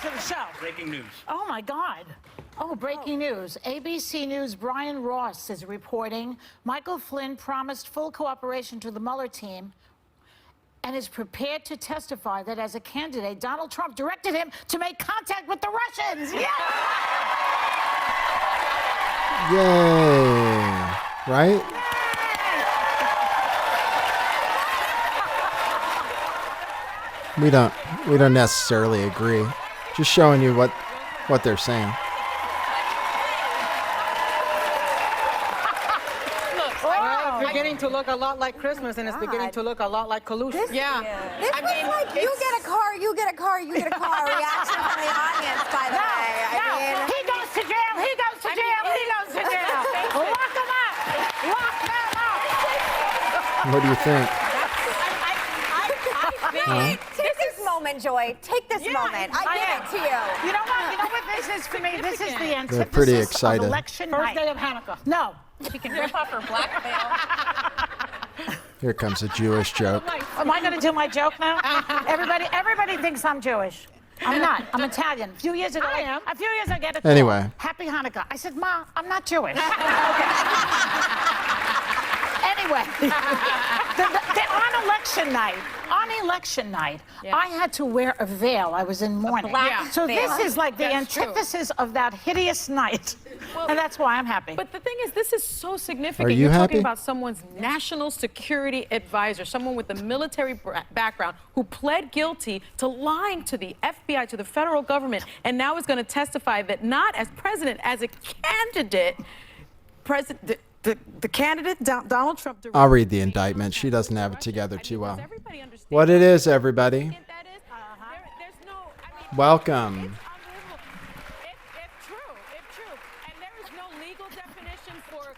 back to the show. Breaking news. Oh, my God. Oh, breaking news. ABC News' Brian Ross is reporting Michael Flynn promised full cooperation to the Mueller team and is prepared to testify that as a candidate, Donald Trump directed him to make contact with the Russians. Yeah! Yay! Right? We don't necessarily agree. Just showing you what they're saying. Well, it's beginning to look a lot like Christmas, and it's beginning to look a lot like collusion. This was like, you get a car, you get a car, you get a car reaction from the audience, by the way. He goes to jail, he goes to jail, he goes to jail. Lock him up! Lock them up! What do you think? Take this moment, Joy. Take this moment. I give it to you. You know what? You know what this is for me? This is the antithesis pretty excited. of election First night. day of Hanukkah. No. If you can rip off her black veil. Here comes a Jewish joke. Am I going to do my joke now? Everybody thinks I'm Jewish. I'm not. I'm Italian. A few years ago, I get a call. Anyway. Happy Hanukkah. I said, Ma, I'm not Jewish. Anyway, on election night, I had to wear a veil. I was in mourning. So this is like the antithesis of that hideous night. And that's why I'm happy. But the thing is, this is so significant. Are you You're happy? talking about someone's national security advisor, someone with a military background who pled guilty to lying to the FBI, to the federal government, and now is going to testify that not as president, as a candidate, the candidate, Donald Trump. I'll read the indictment. She doesn't have it together too well. What it is, everybody. Welcome.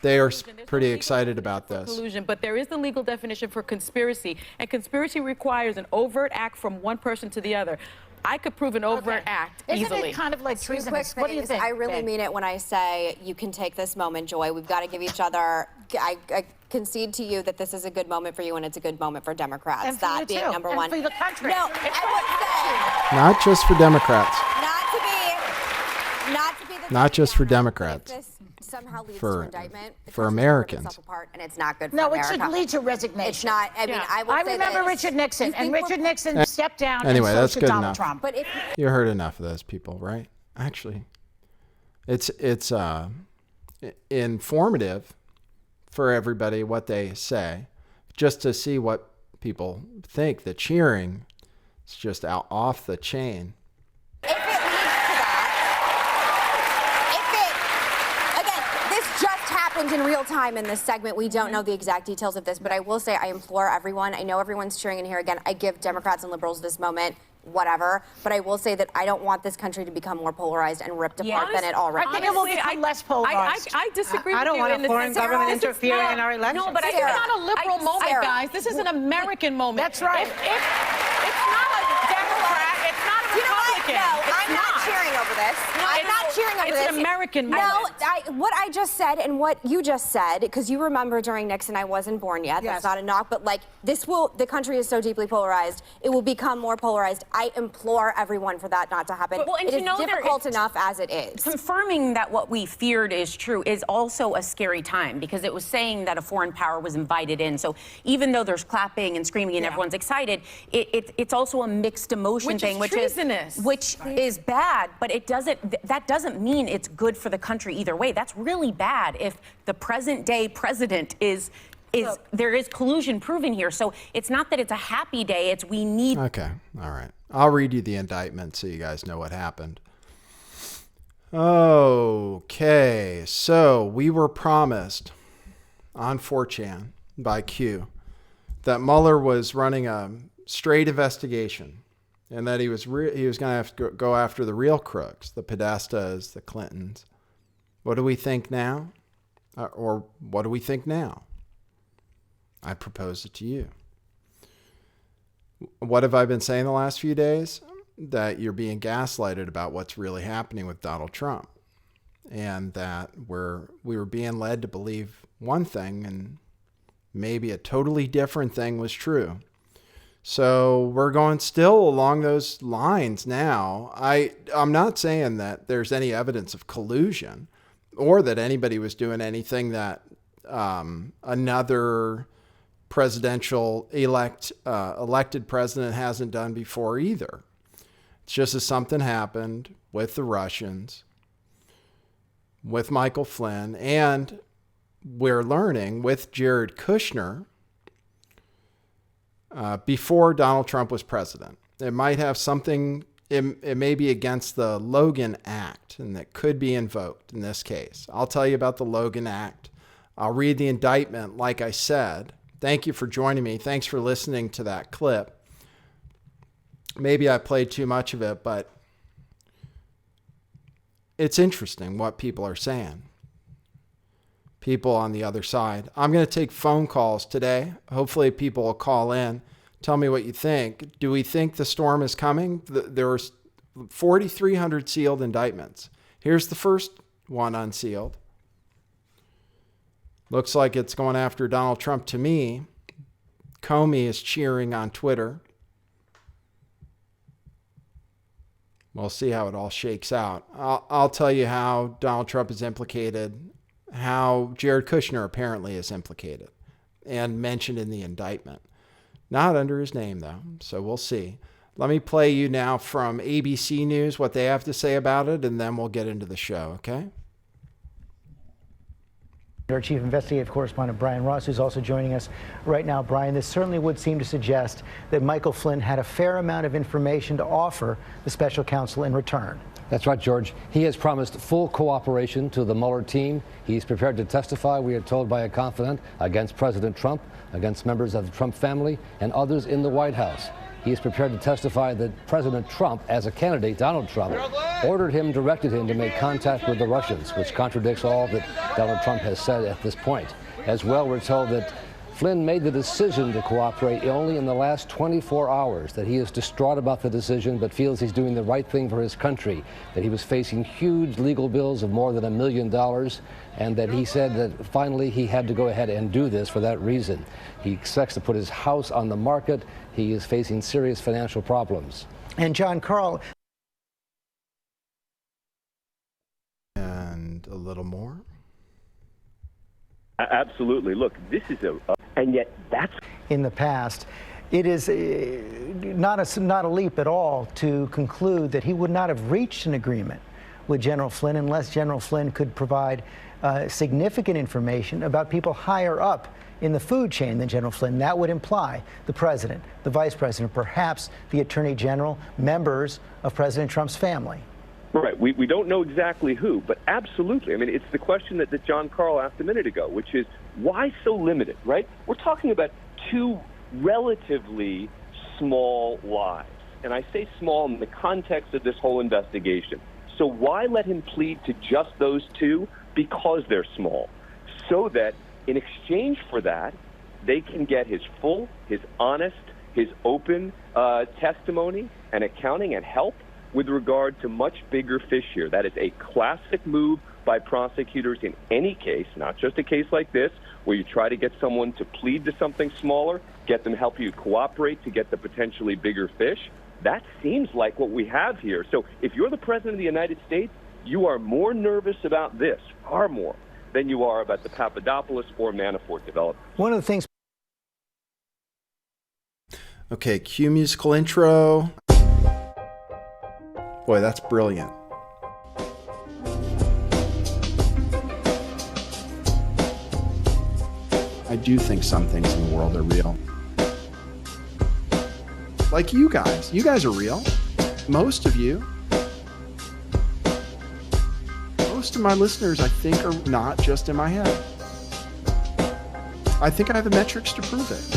They are pretty excited about this. Collusion, but there is the legal definition for conspiracy, and conspiracy requires an overt act from one person to the other. I could prove an overt act easily. Isn't it kind of like treasonous? What do you think? I really mean it when I say you can take this moment, Joy. We've got to give each other. I concede to you that this is a good moment for you, and it's a good moment for Democrats. And for that you being too. number And one. for the country. No, I would say Not just for Democrats. not to be just for Democrats. This somehow leads For- to indictment. The for country Americans. rips itself apart, and it's not good for No, America. it should lead to resignation. It's not. I mean, I will I say remember this. Richard Nixon, You and think Richard we're- Nixon stepped down Anyway, and so that's should good Donald enough. Trump. But if You heard enough of those people, right? Actually, it's informative for everybody what they say, just to see what people think. The cheering is just out off the chain. if it leads to that, again, this just happened in real time in this segment. We don't know the exact details of this, but I will say I implore everyone. I know everyone's cheering in here again. I give Democrats and liberals this moment. Whatever, but I will say that I don't want this country to become more polarized and ripped apart than it already I think it will is. become less polarized. I disagree I with don't you want in a the foreign sense that government this is interfering not- in our elections. No, but it's Sarah, not a liberal moment, Sarah. guys. This is an American moment. That's right. If it's not a Democrat, it's not a You know what? Republican. No, It's I'm not cheering over this. I'm not cheering over this. It's an American No, moment. what I just said and what you just said, because you remember during Nixon, I wasn't born yet. Yes. That's not a knock, but like the country is so deeply polarized, it will become more polarized. I implore everyone for that not to happen. Well, and it you is know there difficult is- enough as it is. Confirming that what we feared is true is also a scary time because it was saying that a foreign power was invited in. So even though there's clapping and screaming and everyone's excited, it's also a mixed emotion Which thing, is which treasonous. is bad. But that doesn't mean it's good for the country either way. That's really bad if the present day president is there is collusion proven here. So it's not that it's a happy day. It's we need. Okay, all right. I'll read you the indictment so you guys know what happened. Okay, so we were promised on 4chan by Q that Mueller was running a straight investigation and that he was going to have to go after the real crooks, the Podestas, the Clintons. What do we think now? Or what do we think now? I propose it to you. What have I been saying the last few days? That you're being gaslighted about what's really happening with Donald Trump. And that we were being led to believe one thing and maybe a totally different thing was true. So we're going still along those lines now. I'm not saying that there's any evidence of collusion or that anybody was doing anything that another presidential elected president hasn't done before either. It's just as something happened with the Russians, with Michael Flynn, and we're learning with Jared Kushner before Donald Trump was president. It might have something, it may be against the Logan Act, and that could be invoked in this case. I'll tell you about the Logan Act. I'll read the indictment, like I said. Thank you for joining me. Thanks for listening to that clip. Maybe I played too much of it, but it's interesting what people are saying. People on the other side. I'm going to take phone calls today. Hopefully people will call in. Tell me what you think. Do we think the storm is coming? There were 4,300 sealed indictments. Here's the first one unsealed. Looks like it's going after Donald Trump to me. Comey is cheering on Twitter. We'll see how it all shakes out. I'll tell you how Donald Trump is implicated, how Jared Kushner apparently is implicated and mentioned in the indictment. Not under his name, though, so we'll see. Let me play you now from ABC News what they have to say about it, and then we'll get into the show, okay? Our chief investigative correspondent, Brian Ross, who's also joining us right now. Brian, this certainly would seem to suggest that Michael Flynn had a fair amount of information to offer the special counsel in return. That's right, George. He has promised full cooperation to the Mueller team. He's prepared to testify, we are told by a confidant, against President Trump, against members of the Trump family, and others in the White House. He is prepared to testify that President Trump, as a candidate, Donald Trump, directed him to make contact with the Russians, which contradicts all that Donald Trump has said at this point. As well, we're told that Flynn made the decision to cooperate only in the last 24 hours, that he is distraught about the decision but feels he's doing the right thing for his country, that he was facing huge legal bills of more than $1 million, and that he said that finally he had to go ahead and do this for that reason. He expects to put his house on the market. He is facing serious financial problems. And John Carl. And a little more. Absolutely. Look, this is and yet that's In the past, it is not a leap at all to conclude that he would not have reached an agreement with General Flynn unless General Flynn could provide significant information about people higher up in the food chain than General Flynn. That would imply the president, the vice president, perhaps the attorney general, members of President Trump's family. right. We don't know exactly who, but absolutely. I mean, it's the question that John Carl asked a minute ago, which is why so limited, right? We're talking about two relatively small lives. And I say small in the context of this whole investigation. So why let him plead to just those two? Because they're small. So that in exchange for that, they can get his full, his honest, his open testimony and accounting and help with regard to much bigger fish here. That is a classic move by prosecutors in any case, not just a case like this, where you try to get someone to plead to something smaller, get them help you cooperate to get the potentially bigger fish. That seems like what we have here. So if you're the president of the United States, you are more nervous about this, far more, than you are about the Papadopoulos or Manafort development. One of the things. Okay, cue musical intro. Boy, that's brilliant. I do think some things in the world are real. Like you guys. You guys are real. Most of you. Most of my listeners, I think, are not just in my head. I think I have the metrics to prove it.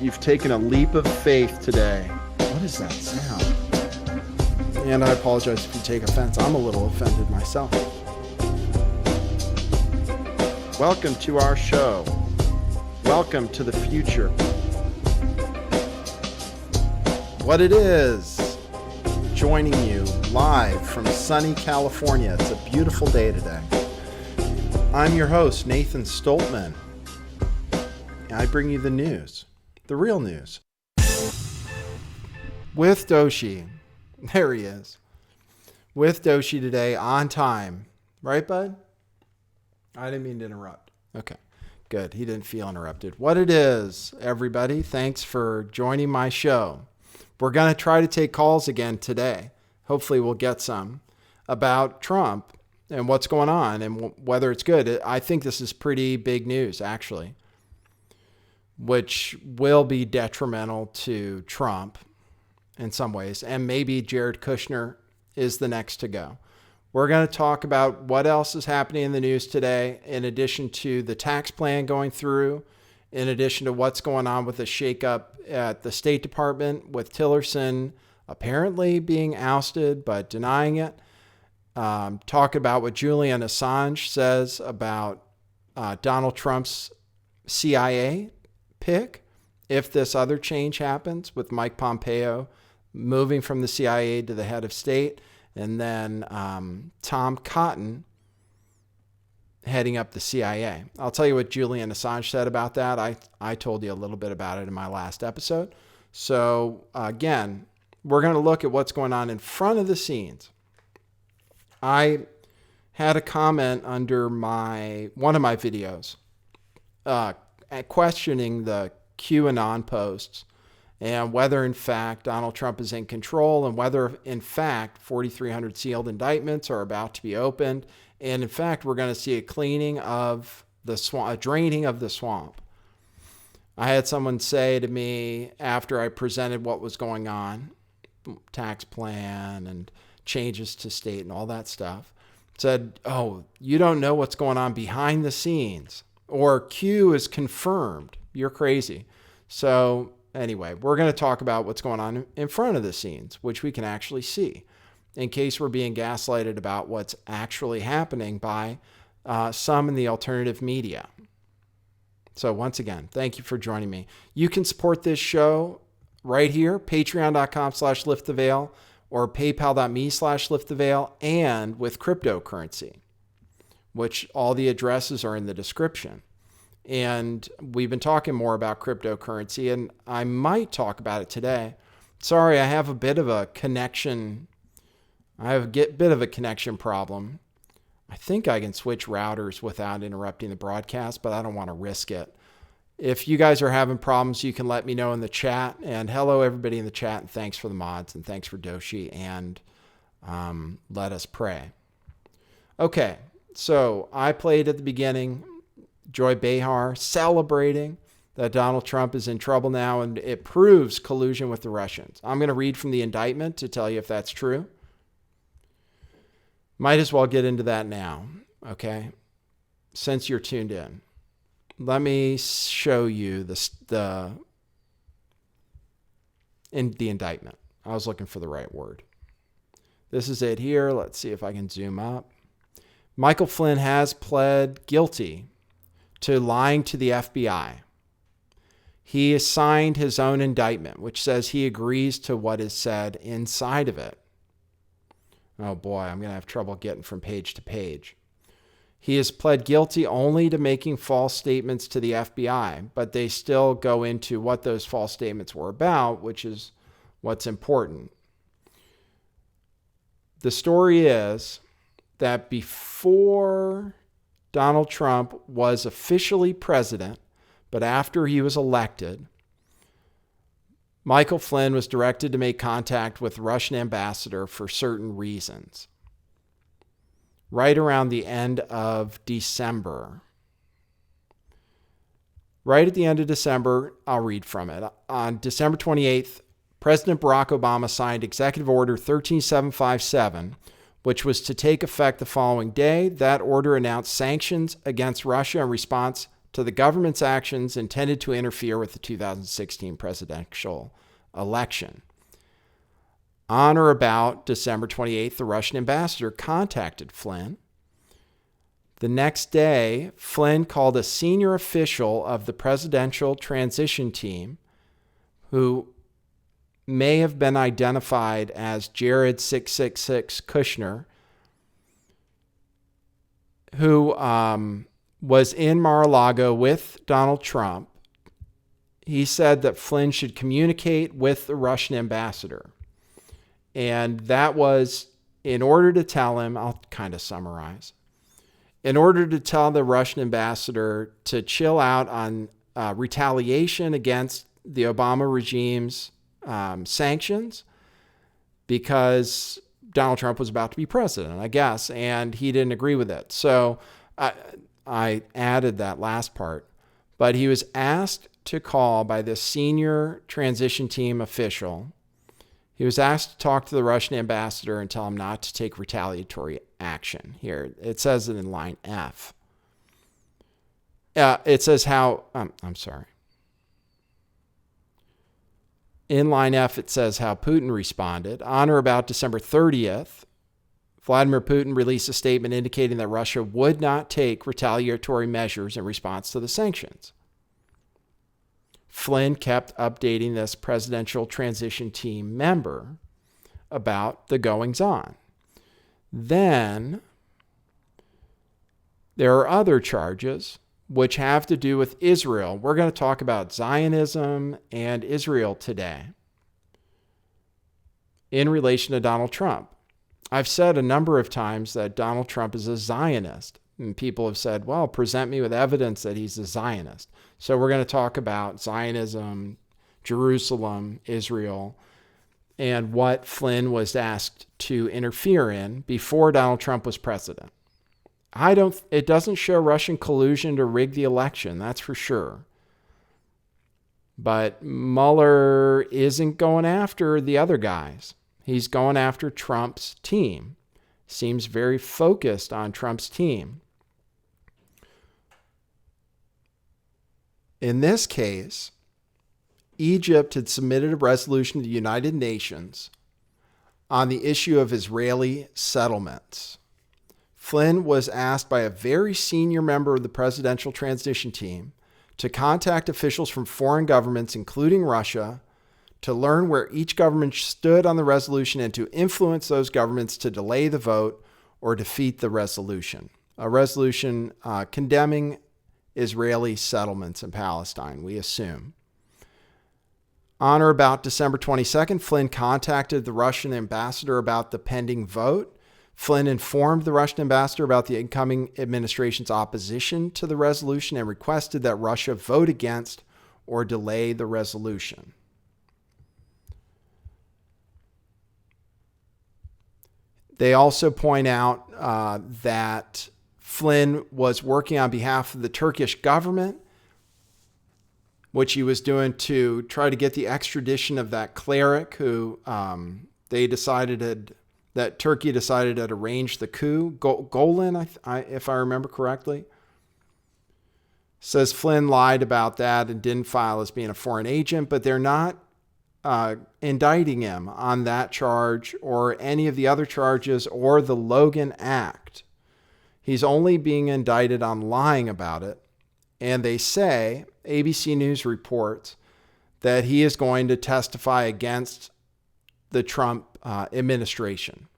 You've taken a leap of faith today. What is that sound? And I apologize if you take offense. I'm a little offended myself. Welcome to our show. Welcome to the future. What it is, joining you live from sunny California. It's a beautiful day today. I'm your host, Nathan Stoltman. I bring you the news. The real news. With Doshi. There he is. With Doshi today on time. Right, bud? I didn't mean to interrupt. Okay, good. He didn't feel interrupted. What it is, everybody, thanks for joining my show. We're going to try to take calls again today. Hopefully we'll get some about Trump and what's going on and whether it's good. I think this is pretty big news, actually, which will be detrimental to Trump in some ways. And maybe Jared Kushner is the next to go. We're going to talk about what else is happening in the news today, in addition to the tax plan going through, in addition to what's going on with the shakeup at the State Department with Tillerson apparently being ousted but denying it. Talk about what Julian Assange says about Donald Trump's CIA pick if this other change happens with Mike Pompeo moving from the CIA to the head of state. And then Tom Cotton heading up the CIA. I'll tell you what Julian Assange said about that. I told you a little bit about it in my last episode. So again, we're going to look at what's going on in front of the scenes. I had a comment under one of my videos questioning the QAnon posts and whether, in fact, Donald Trump is in control and whether, in fact, 4,300 sealed indictments are about to be opened. And, in fact, we're going to see a cleaning of the swamp, a draining of the swamp. I had someone say to me after I presented what was going on, tax plan and changes to state and all that stuff, said, oh, you don't know what's going on behind the scenes, or Q is confirmed. You're crazy. So anyway, we're going to talk about what's going on in front of the scenes, which we can actually see, in case we're being gaslighted about what's actually happening by some in the alternative media. So once again, thank you for joining me. You can support this show right here, patreon.com/lifttheveil or paypal.me/lifttheveil, and with cryptocurrency, which all the addresses are in the description. And we've been talking more about cryptocurrency, and I might talk about it today. Sorry, I have a bit of a connection. I have a bit of a connection problem. I think I can switch routers without interrupting the broadcast, but I don't want to risk it. If you guys are having problems, you can let me know in the chat. And hello, everybody in the chat, and thanks for the mods, and thanks for Doshi, and let us pray. Okay, so I played at the beginning Joy Behar celebrating that Donald Trump is in trouble now, and it proves collusion with the Russians. I'm going to read from the indictment to tell you if that's true. Might as well get into that now, okay? Since you're tuned in. Let me show you the indictment. I was looking for the right word. This is it here. Let's see if I can zoom up. Michael Flynn has pled guilty to lying to the FBI. He has signed his own indictment, which says he agrees to what is said inside of it. Oh boy, I'm going to have trouble getting from page to page. He has pled guilty only to making false statements to the FBI, but they still go into what those false statements were about, which is what's important. The story is that before Donald Trump was officially president, but after he was elected, Michael Flynn was directed to make contact with the Russian ambassador for certain reasons. Right around the end of December. Right at the end of December, I'll read from it. On December 28th, President Barack Obama signed Executive Order 13757, which was to take effect the following day. That order announced sanctions against Russia in response to the government's actions intended to interfere with the 2016 presidential election. On or about December 28th, the Russian ambassador contacted Flynn. The next day, Flynn called a senior official of the presidential transition team, who may have been identified as Jared 666 Kushner, who was in Mar-a-Lago with Donald Trump. he said that Flynn should communicate with the Russian ambassador. And that was in order to tell him, I'll kind of summarize, in order to tell the Russian ambassador to chill out on retaliation against the Obama regime's sanctions, because Donald Trump was about to be president, I guess, and he didn't agree with it. So I added that last part. But he was asked to call by this senior transition team official. He was asked to talk to the Russian ambassador and tell him not to take retaliatory action. Here, it says it in line F. It says how, I'm sorry. In line F, it says how Putin responded. On or about December 30th, Vladimir Putin released a statement indicating that Russia would not take retaliatory measures in response to the sanctions. Flynn kept updating this presidential transition team member about the goings-on. Then there are other charges which have to do with Israel. We're going to talk about Zionism and Israel today in relation to Donald Trump. I've said a number of times that Donald Trump is a Zionist. And people have said, well, present me with evidence that he's a Zionist. So we're going to talk about Zionism, Jerusalem, Israel, and what Flynn was asked to interfere in before Donald Trump was president. It doesn't show Russian collusion to rig the election, that's for sure. But Mueller isn't going after the other guys. He's going after Trump's team. Seems very focused on Trump's team. In this case, Egypt had submitted a resolution to the United Nations on the issue of Israeli settlements. Flynn was asked by a very senior member of the presidential transition team to contact officials from foreign governments, including Russia, to learn where each government stood on the resolution and to influence those governments to delay the vote or defeat the resolution. A resolution condemning Israeli settlements in Palestine, we assume. On or about December 22nd, Flynn contacted the Russian ambassador about the pending vote. Flynn informed the Russian ambassador about the incoming administration's opposition to the resolution and requested that Russia vote against or delay the resolution. They also point out that Flynn was working on behalf of the Turkish government, which he was doing to try to get the extradition of that cleric who that Turkey decided had arranged the coup. Golan, if I remember correctly. Says Flynn lied about that and didn't file as being a foreign agent, but they're not indicting him on that charge or any of the other charges or the Logan Act. He's only being indicted on lying about it. And they say, ABC News reports, that he is going to testify against the Trump administration.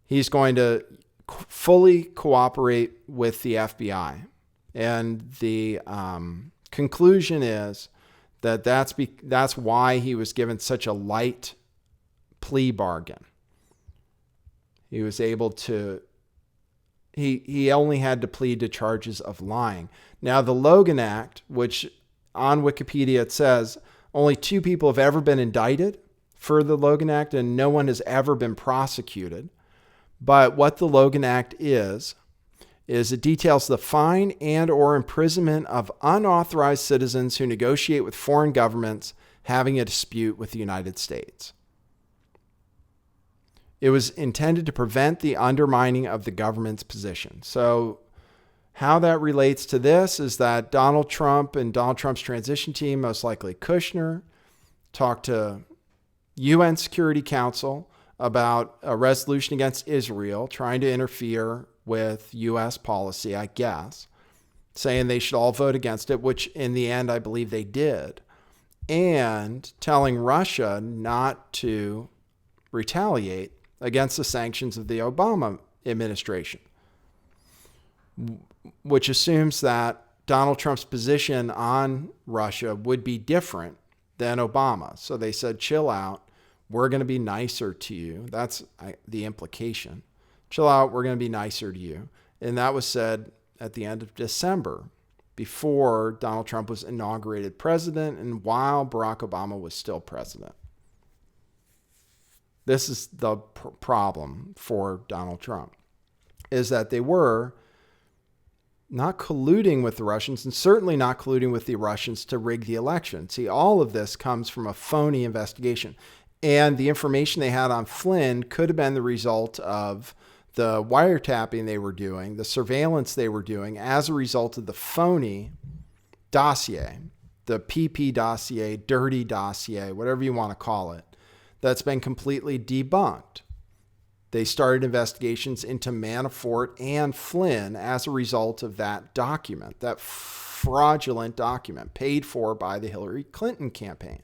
He's going to fully cooperate with the FBI. And the conclusion is that that's why he was given such a light plea bargain. He was able to, he only had to plead to charges of lying. Now, the Logan Act, which on Wikipedia it says only 2 people have ever been indicted for the Logan Act and no one has ever been prosecuted. But what the Logan Act is it details the fine and or imprisonment of unauthorized citizens who negotiate with foreign governments having a dispute with the United States. It was intended to prevent the undermining of the government's position. So how that relates to this is that Donald Trump and Donald Trump's transition team, most likely Kushner, talked to UN Security Council about a resolution against Israel, trying to interfere with U.S. policy, I guess, saying they should all vote against it, which in the end, I believe they did, and telling Russia not to retaliate against the sanctions of the Obama administration, which assumes that Donald Trump's position on Russia would be different than Obama. So they said, chill out. We're going to be nicer to you. That's the implication. Chill out. We're going to be nicer to you. And that was said at the end of December, before Donald Trump was inaugurated president and while Barack Obama was still president. This is the problem for Donald Trump, is that they were not colluding with the Russians and certainly not colluding with the Russians to rig the election. See, all of this comes from a phony investigation. And the information they had on Flynn could have been the result of the wiretapping they were doing, the surveillance they were doing as a result of the phony dossier, the PP dossier, dirty dossier, whatever you want to call it, that's been completely debunked. They started investigations into Manafort and Flynn as a result of that document, that fraudulent document paid for by the Hillary Clinton campaign.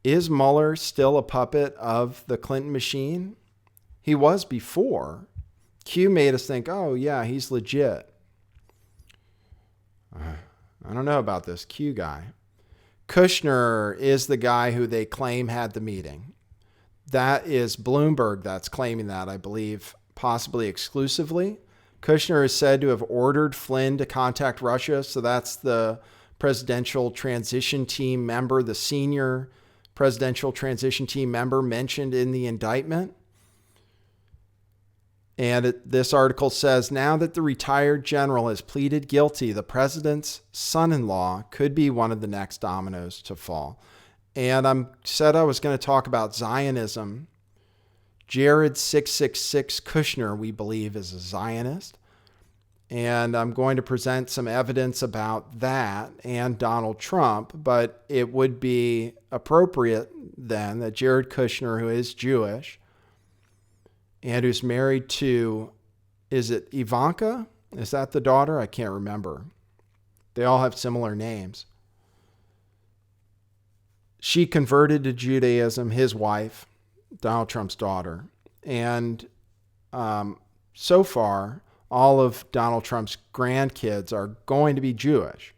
Is Mueller still a puppet of the Clinton machine? He was before. Q made us think, oh, yeah, he's legit. I don't know about this Q guy. Kushner is the guy who they claim had the meeting. That is Bloomberg that's claiming that, I believe, possibly exclusively. Kushner is said to have ordered Flynn to contact Russia. So that's the presidential transition team member, the senior presidential transition team member mentioned in the indictment. And this article says, now that the retired general has pleaded guilty, the president's son-in-law could be one of the next dominoes to fall. And I said I was going to talk about Zionism. Jared 666 Kushner, we believe, is a Zionist. And I'm going to present some evidence about that and Donald Trump, but it would be appropriate then that Jared Kushner, who is Jewish and who's married to, is it Ivanka? Is that the daughter? I can't remember. They all have similar names. She converted to Judaism, his wife, Donald Trump's daughter. And so far, all of Donald Trump's grandkids are going to be Jewish.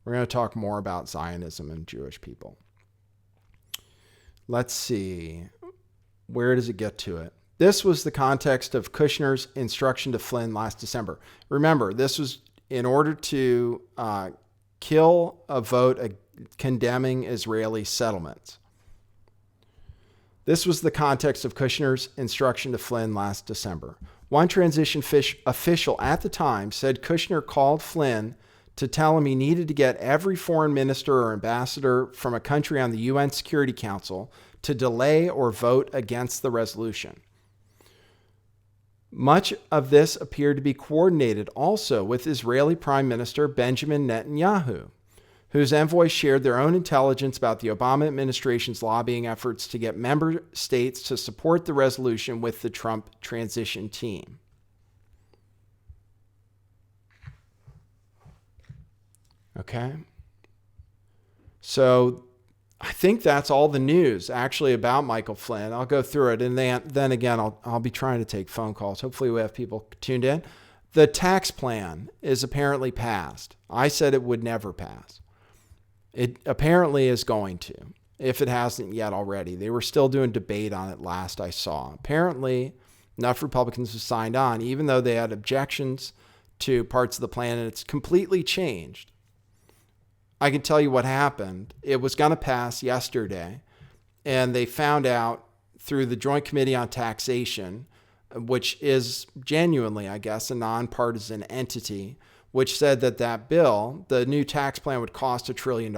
We're going to talk more about Zionism and Jewish people. Let's see. Where does it get to it? This was the context of Kushner's instruction to Flynn last December. Remember, this was in order to kill a vote condemning Israeli settlements. This was the context of Kushner's instruction to Flynn last December. One transition official at the time said Kushner called Flynn to tell him he needed to get every foreign minister or ambassador from a country on the UN Security Council to delay or vote against the resolution. Much of this appeared to be coordinated also with Israeli Prime Minister Benjamin Netanyahu, whose envoys shared their own intelligence about the Obama administration's lobbying efforts to get member states to support the resolution with the Trump transition team. Okay. So I think that's all the news actually about Michael Flynn. I'll go through it. And then again, I'll be trying to take phone calls. Hopefully we have people tuned in. The tax plan is apparently passed. I said it would never pass. It apparently is going to, if it hasn't yet already. They were still doing debate on it last I saw. Apparently, enough Republicans have signed on, even though they had objections to parts of the plan, and it's completely changed. I can tell you what happened. It was going to pass yesterday, and they found out through the Joint Committee on Taxation, which is genuinely, I guess, a nonpartisan entity, which said that that bill, the new tax plan, would cost $1 trillion,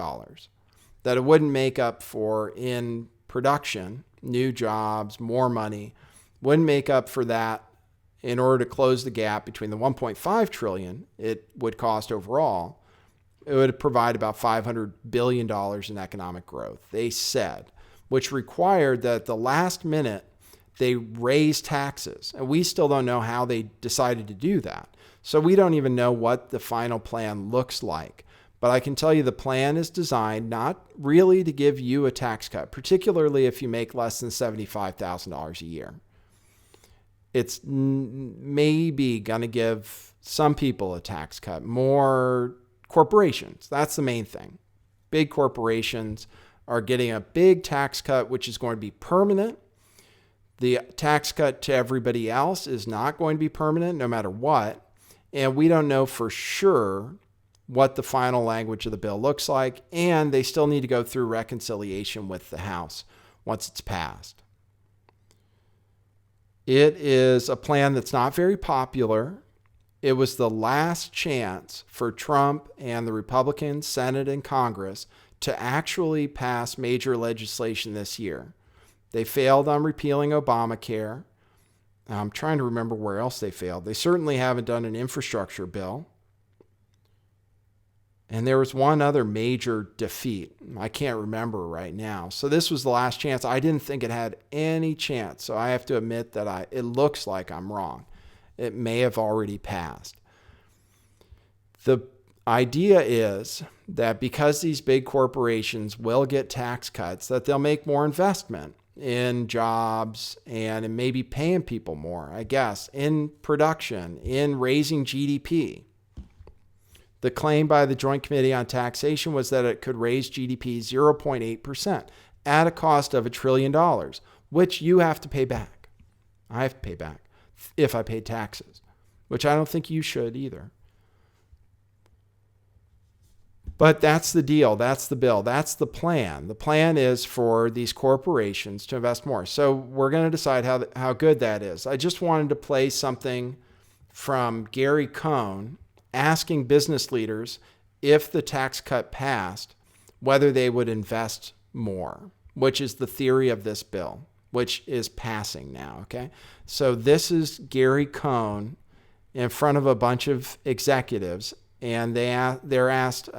that it wouldn't make up for in production, new jobs, more money, wouldn't make up for that in order to close the gap between the $1.5 trillion it would cost overall. It would provide about $500 billion in economic growth, they said, which required that at the last minute they raise taxes. And we still don't know how they decided to do that. So we don't even know what the final plan looks like. But I can tell you the plan is designed not really to give you a tax cut, particularly if you make less than $75,000 a year. it's maybe going to give some people a tax cut, more corporations. That's the main thing. Big corporations are getting a big tax cut, which is going to be permanent. The tax cut to everybody else is not going to be permanent no matter what. And we don't know for sure what the final language of the bill looks like. And they still need to go through reconciliation with the House once it's passed. It is a plan that's not very popular. It was the last chance for Trump and the Republicans, Senate, and Congress to actually pass major legislation this year. They failed on repealing Obamacare. I'm trying to remember where else they failed. They certainly haven't done an infrastructure bill. And there was one other major defeat. I can't remember right now. So this was the last chance. I didn't think it had any chance. So I have to admit that it looks like I'm wrong. It may have already passed. The idea is that because these big corporations will get tax cuts, that they'll make more investment in jobs and in maybe paying people more, I guess, in production, in raising GDP. The claim by the Joint Committee on Taxation was that it could raise GDP 0.8% at a cost of $1 trillion, which you have to pay back. I have to pay back if I pay taxes, which I don't think you should either. But that's the deal. That's the bill. That's the plan. The plan is for these corporations to invest more. So we're going to decide how good that is. I just wanted to play something from Gary Cohn asking business leaders if the tax cut passed, whether they would invest more, which is the theory of this bill, which is passing now, okay? So this is Gary Cohn in front of a bunch of executives, and they're asked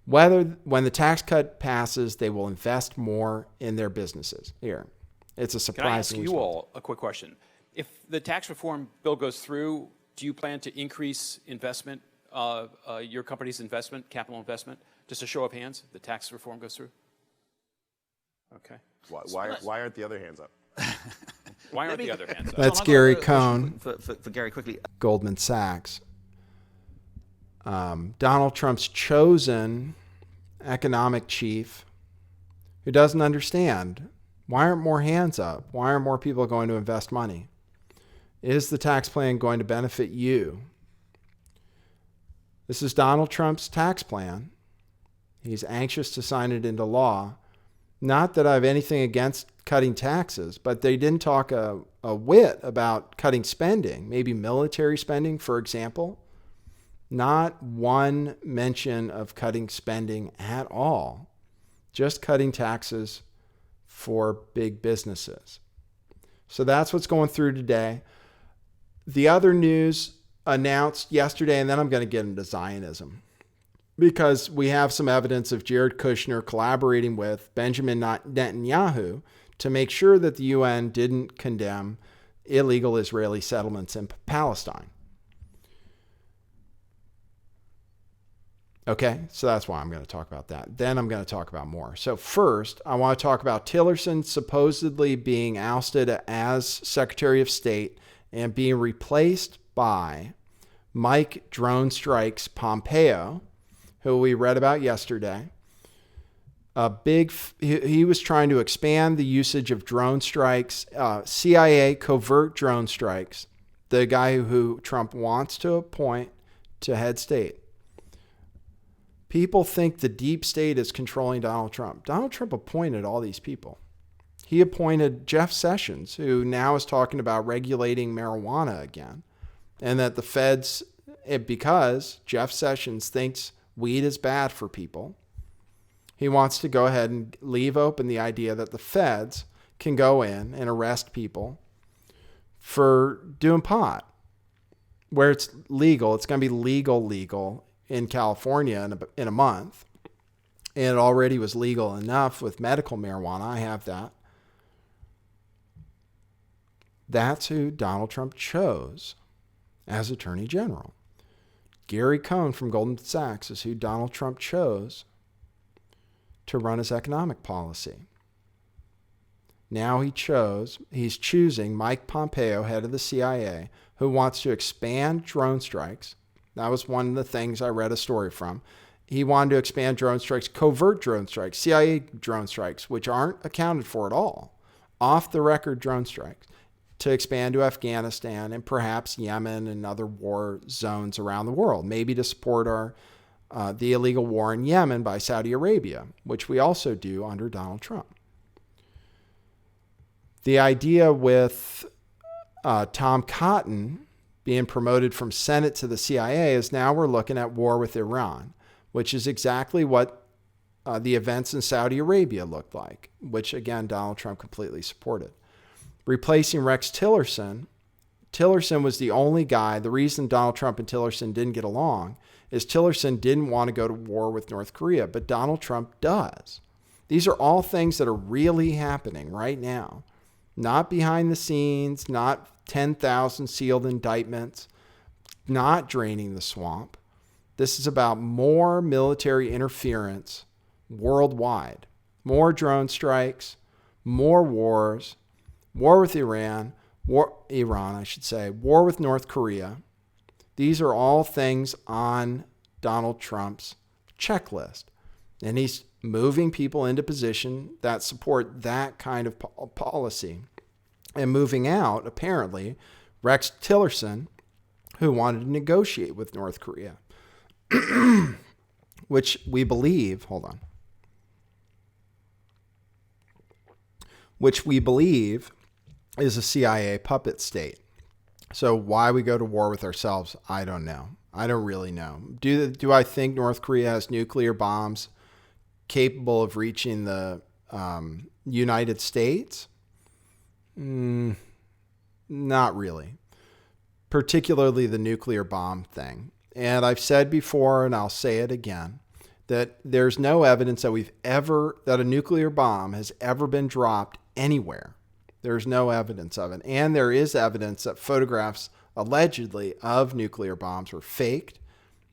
whether when the tax cut passes, they will invest more in their businesses. Here, it's a surprising Can I ask you all a quick question? If the tax reform bill goes through, do you plan to increase investment, your company's investment, capital investment? Just a show of hands, the tax reform goes through? Okay. Why aren't the other hands up? Why aren't the other hands up? That's Gary Cohn, For Gary, quickly. Goldman Sachs. Donald Trump's chosen economic chief who doesn't understand. Why aren't more hands up? Why aren't more people going to invest money? Is the tax plan going to benefit you? This is Donald Trump's tax plan. He's anxious to sign it into law. Not that I have anything against cutting taxes, but they didn't talk a whit about cutting spending, maybe military spending, for example. Not one mention of cutting spending at all, just cutting taxes for big businesses. So that's what's going through today. The other news announced yesterday, and then I'm going to get into Zionism, because we have some evidence of Jared Kushner collaborating with Benjamin Netanyahu to make sure that the UN didn't condemn illegal Israeli settlements in Palestine. Okay, so that's why I'm going to talk about that. Then I'm going to talk about more. So first, I want to talk about Tillerson supposedly being ousted as Secretary of State and being replaced by Mike Drone Strikes Pompeo, who we read about yesterday. He was trying to expand the usage of drone strikes, CIA covert drone strikes, the guy who Trump wants to appoint to head state. People think the deep state is controlling Donald Trump. Donald Trump appointed all these people. He appointed Jeff Sessions, who now is talking about regulating marijuana again, and that the feds, because Jeff Sessions thinks weed is bad for people, he wants to go ahead and leave open the idea that the feds can go in and arrest people for doing pot, where it's legal. It's going to be legal in California in a month. And it already was legal enough with medical marijuana. I have that. That's who Donald Trump chose as Attorney General. Gary Cohn from Goldman Sachs is who Donald Trump chose to run his economic policy. Now he's choosing Mike Pompeo, head of the CIA, who wants to expand drone strikes. That was one of the things I read a story from. He wanted to expand drone strikes, covert drone strikes, CIA drone strikes, which aren't accounted for at all, off the record drone strikes, to expand to Afghanistan and perhaps Yemen and other war zones around the world, maybe to support the illegal war in Yemen by Saudi Arabia, which we also do under Donald Trump. The idea with Tom Cotton being promoted from Senate to the CIA is now we're looking at war with Iran, which is exactly what the events in Saudi Arabia looked like, which, again, Donald Trump completely supported. Replacing Rex Tillerson. Tillerson was the only guy. The reason Donald Trump and Tillerson didn't get along is Tillerson didn't want to go to war with North Korea, but Donald Trump does. These are all things that are really happening right now. Not behind the scenes, not 10,000 sealed indictments, not draining the swamp. This is about more military interference worldwide. More drone strikes, more wars, war with Iran, war with North Korea. These are all things on Donald Trump's checklist. And he's moving people into position that support that kind of policy. And moving out, apparently, Rex Tillerson, who wanted to negotiate with North Korea, which we believe, which we believe is a CIA puppet state. So why we go to war with ourselves, I don't know. I don't really know. Do I think North Korea has nuclear bombs capable of reaching the United States? Not really. Particularly the nuclear bomb thing. And I've said before, and I'll say it again, that there's no evidence that a nuclear bomb has ever been dropped anywhere. There's no evidence of it. And there is evidence that photographs allegedly of nuclear bombs were faked.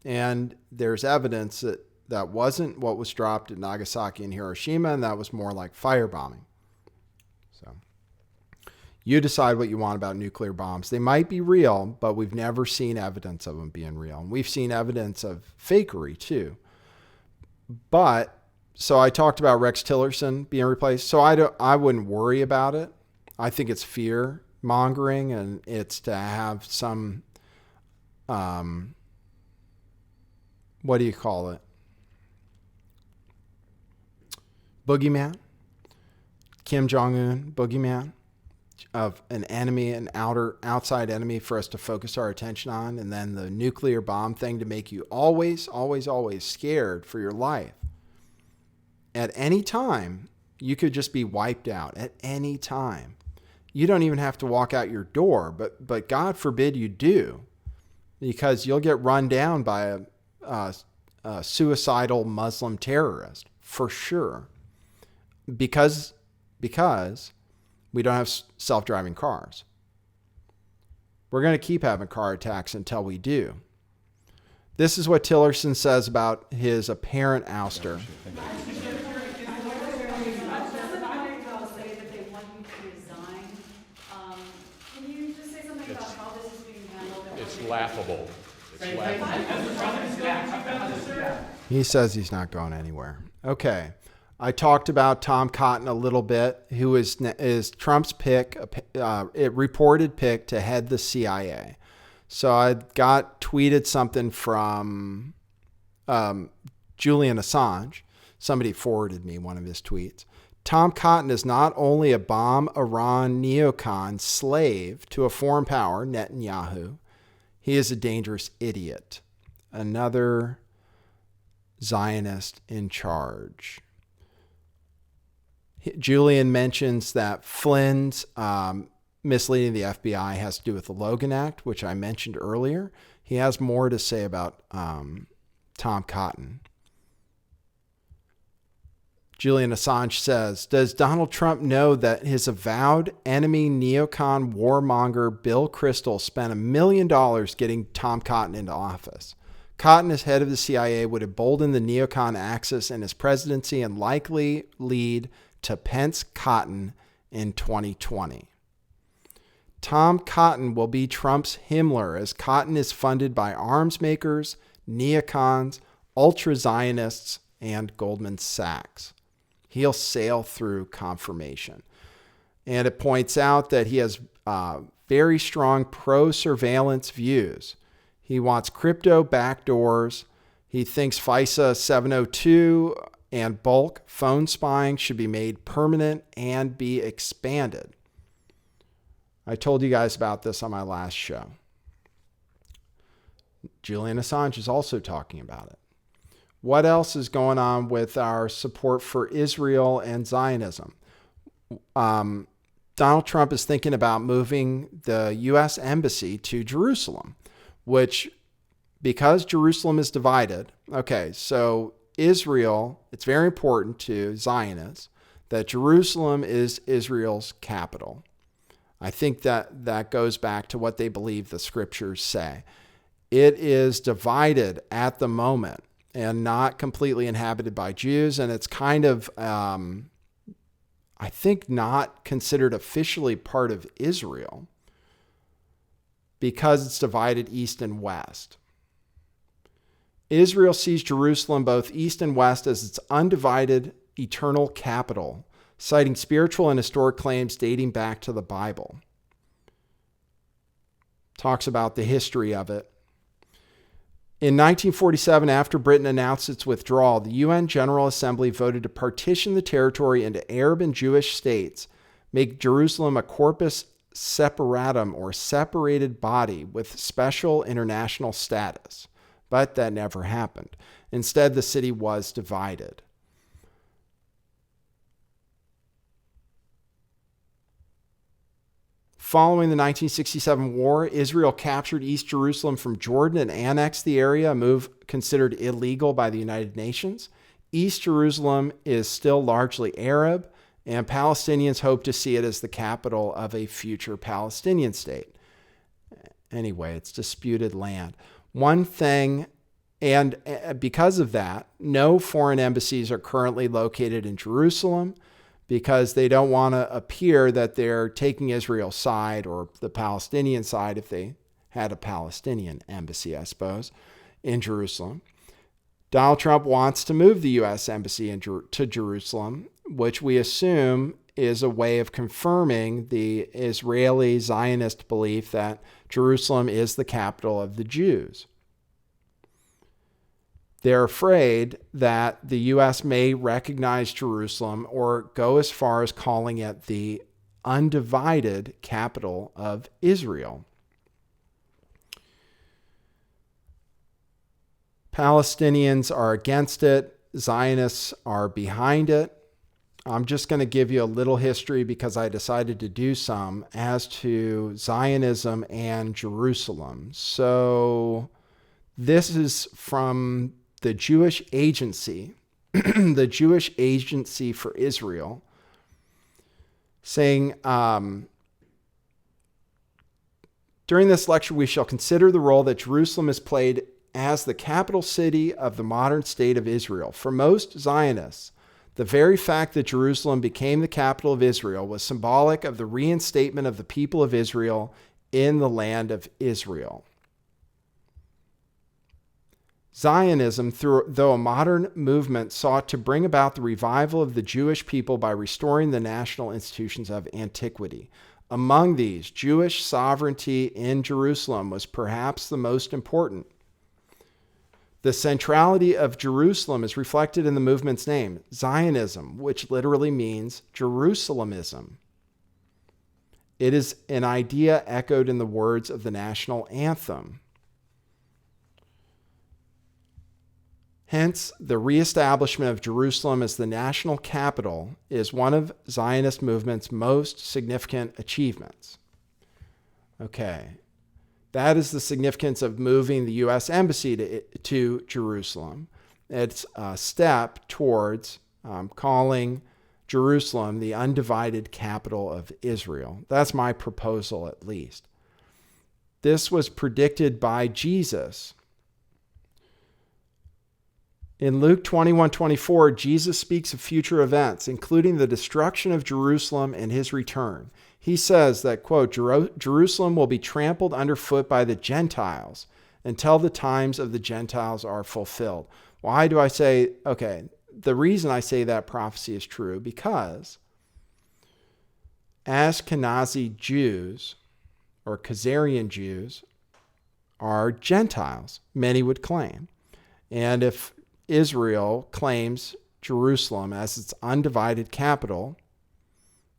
And there's evidence that that wasn't what was dropped at Nagasaki and Hiroshima, and that was more like firebombing. So you decide what you want about nuclear bombs. They might be real, but we've never seen evidence of them being real. And we've seen evidence of fakery too. But so I talked about Rex Tillerson being replaced. So I wouldn't worry about it. I think it's fear mongering, and it's to have some, what do you call it? Boogeyman, Kim Jong-un, boogeyman of an enemy, an outside enemy for us to focus our attention on, and then the nuclear bomb thing to make you always, always, always scared for your life. At any time, you could just be wiped out at any time. You don't even have to walk out your door, but God forbid you do, because you'll get run down by a suicidal Muslim terrorist for sure. Because we don't have self-driving cars. We're going to keep having car attacks until we do. This is what Tillerson says about his apparent ouster. It's laughable. It's laughable. He says he's not going anywhere. Okay. I talked about Tom Cotton a little bit, who is Trump's pick, reported pick to head the CIA. So I tweeted something from Julian Assange. Somebody forwarded me one of his tweets. Tom Cotton is not only a bomb Iran neocon slave to a foreign power, Netanyahu, he is a dangerous idiot. Another Zionist in charge. Julian mentions that Flynn's misleading the FBI has to do with the Logan Act, which I mentioned earlier. He has more to say about Tom Cotton. Julian Assange says, does Donald Trump know that his avowed enemy neocon warmonger Bill Kristol spent $1 million getting Tom Cotton into office? Cotton, as head of the CIA, would embolden the neocon axis in his presidency and likely lead to Pence-Cotton in 2020. Tom Cotton will be Trump's Himmler, as Cotton is funded by arms makers, neocons, ultra-Zionists, and Goldman Sachs. He'll sail through confirmation. And it points out that he has very strong pro-surveillance views. He wants crypto backdoors. He thinks FISA 702 and bulk phone spying should be made permanent and be expanded. I told you guys about this on my last show. Julian Assange is also talking about it. What else is going on with our support for Israel and Zionism? Donald Trump is thinking about moving the U.S. embassy to Jerusalem, which, because Jerusalem is divided, okay, so Israel, it's very important to Zionists that Jerusalem is Israel's capital. I think that goes back to what they believe the scriptures say. It is divided at the moment and not completely inhabited by Jews, and it's kind of, I think, not considered officially part of Israel because it's divided east and west. Israel sees Jerusalem, both east and west, as its undivided eternal capital, citing spiritual and historic claims dating back to the Bible. Talks about the history of it. In 1947, after Britain announced its withdrawal, the UN General Assembly voted to partition the territory into Arab and Jewish states, make Jerusalem a corpus separatum, or separated body with special international status. But that never happened. Instead, the city was divided. Following the 1967 war, Israel captured East Jerusalem from Jordan and annexed the area, a move considered illegal by the United Nations. East Jerusalem is still largely Arab, and Palestinians hope to see it as the capital of a future Palestinian state. Anyway, it's disputed land. One thing, and because of that, no foreign embassies are currently located in Jerusalem, because they don't want to appear that they're taking Israel's side or the Palestinian side, if they had a Palestinian embassy, I suppose, in Jerusalem. Donald Trump wants to move the U.S. embassy to Jerusalem, which we assume is a way of confirming the Israeli Zionist belief that Jerusalem is the capital of the Jews. They're afraid that the U.S. may recognize Jerusalem or go as far as calling it the undivided capital of Israel. Palestinians are against it. Zionists are behind it. I'm just going to give you a little history because I decided to do some as to Zionism and Jerusalem. So this is from the Jewish Agency, the Jewish Agency for Israel, saying, during this lecture, we shall consider the role that Jerusalem has played as the capital city of the modern state of Israel. For most Zionists, the very fact that Jerusalem became the capital of Israel was symbolic of the reinstatement of the people of Israel in the land of Israel. Zionism, though a modern movement, sought to bring about the revival of the Jewish people by restoring the national institutions of antiquity. Among these, Jewish sovereignty in Jerusalem was perhaps the most important. The centrality of Jerusalem is reflected in the movement's name, Zionism, which literally means Jerusalemism. It is an idea echoed in the words of the national anthem. Hence, the reestablishment of Jerusalem as the national capital is one of Zionist movement's most significant achievements. Okay, that is the significance of moving the U.S. embassy to Jerusalem. It's a step towards calling Jerusalem the undivided capital of Israel. That's my proposal, at least. This was predicted by Jesus. In Luke 21:24, Jesus speaks of future events, including the destruction of Jerusalem and his return. He says that, quote, Jerusalem will be trampled underfoot by the Gentiles until the times of the Gentiles are fulfilled. Why do I say, okay, the reason I say that prophecy is true, because Ashkenazi Jews or Khazarian Jews are Gentiles, many would claim. And if Israel claims Jerusalem as its undivided capital,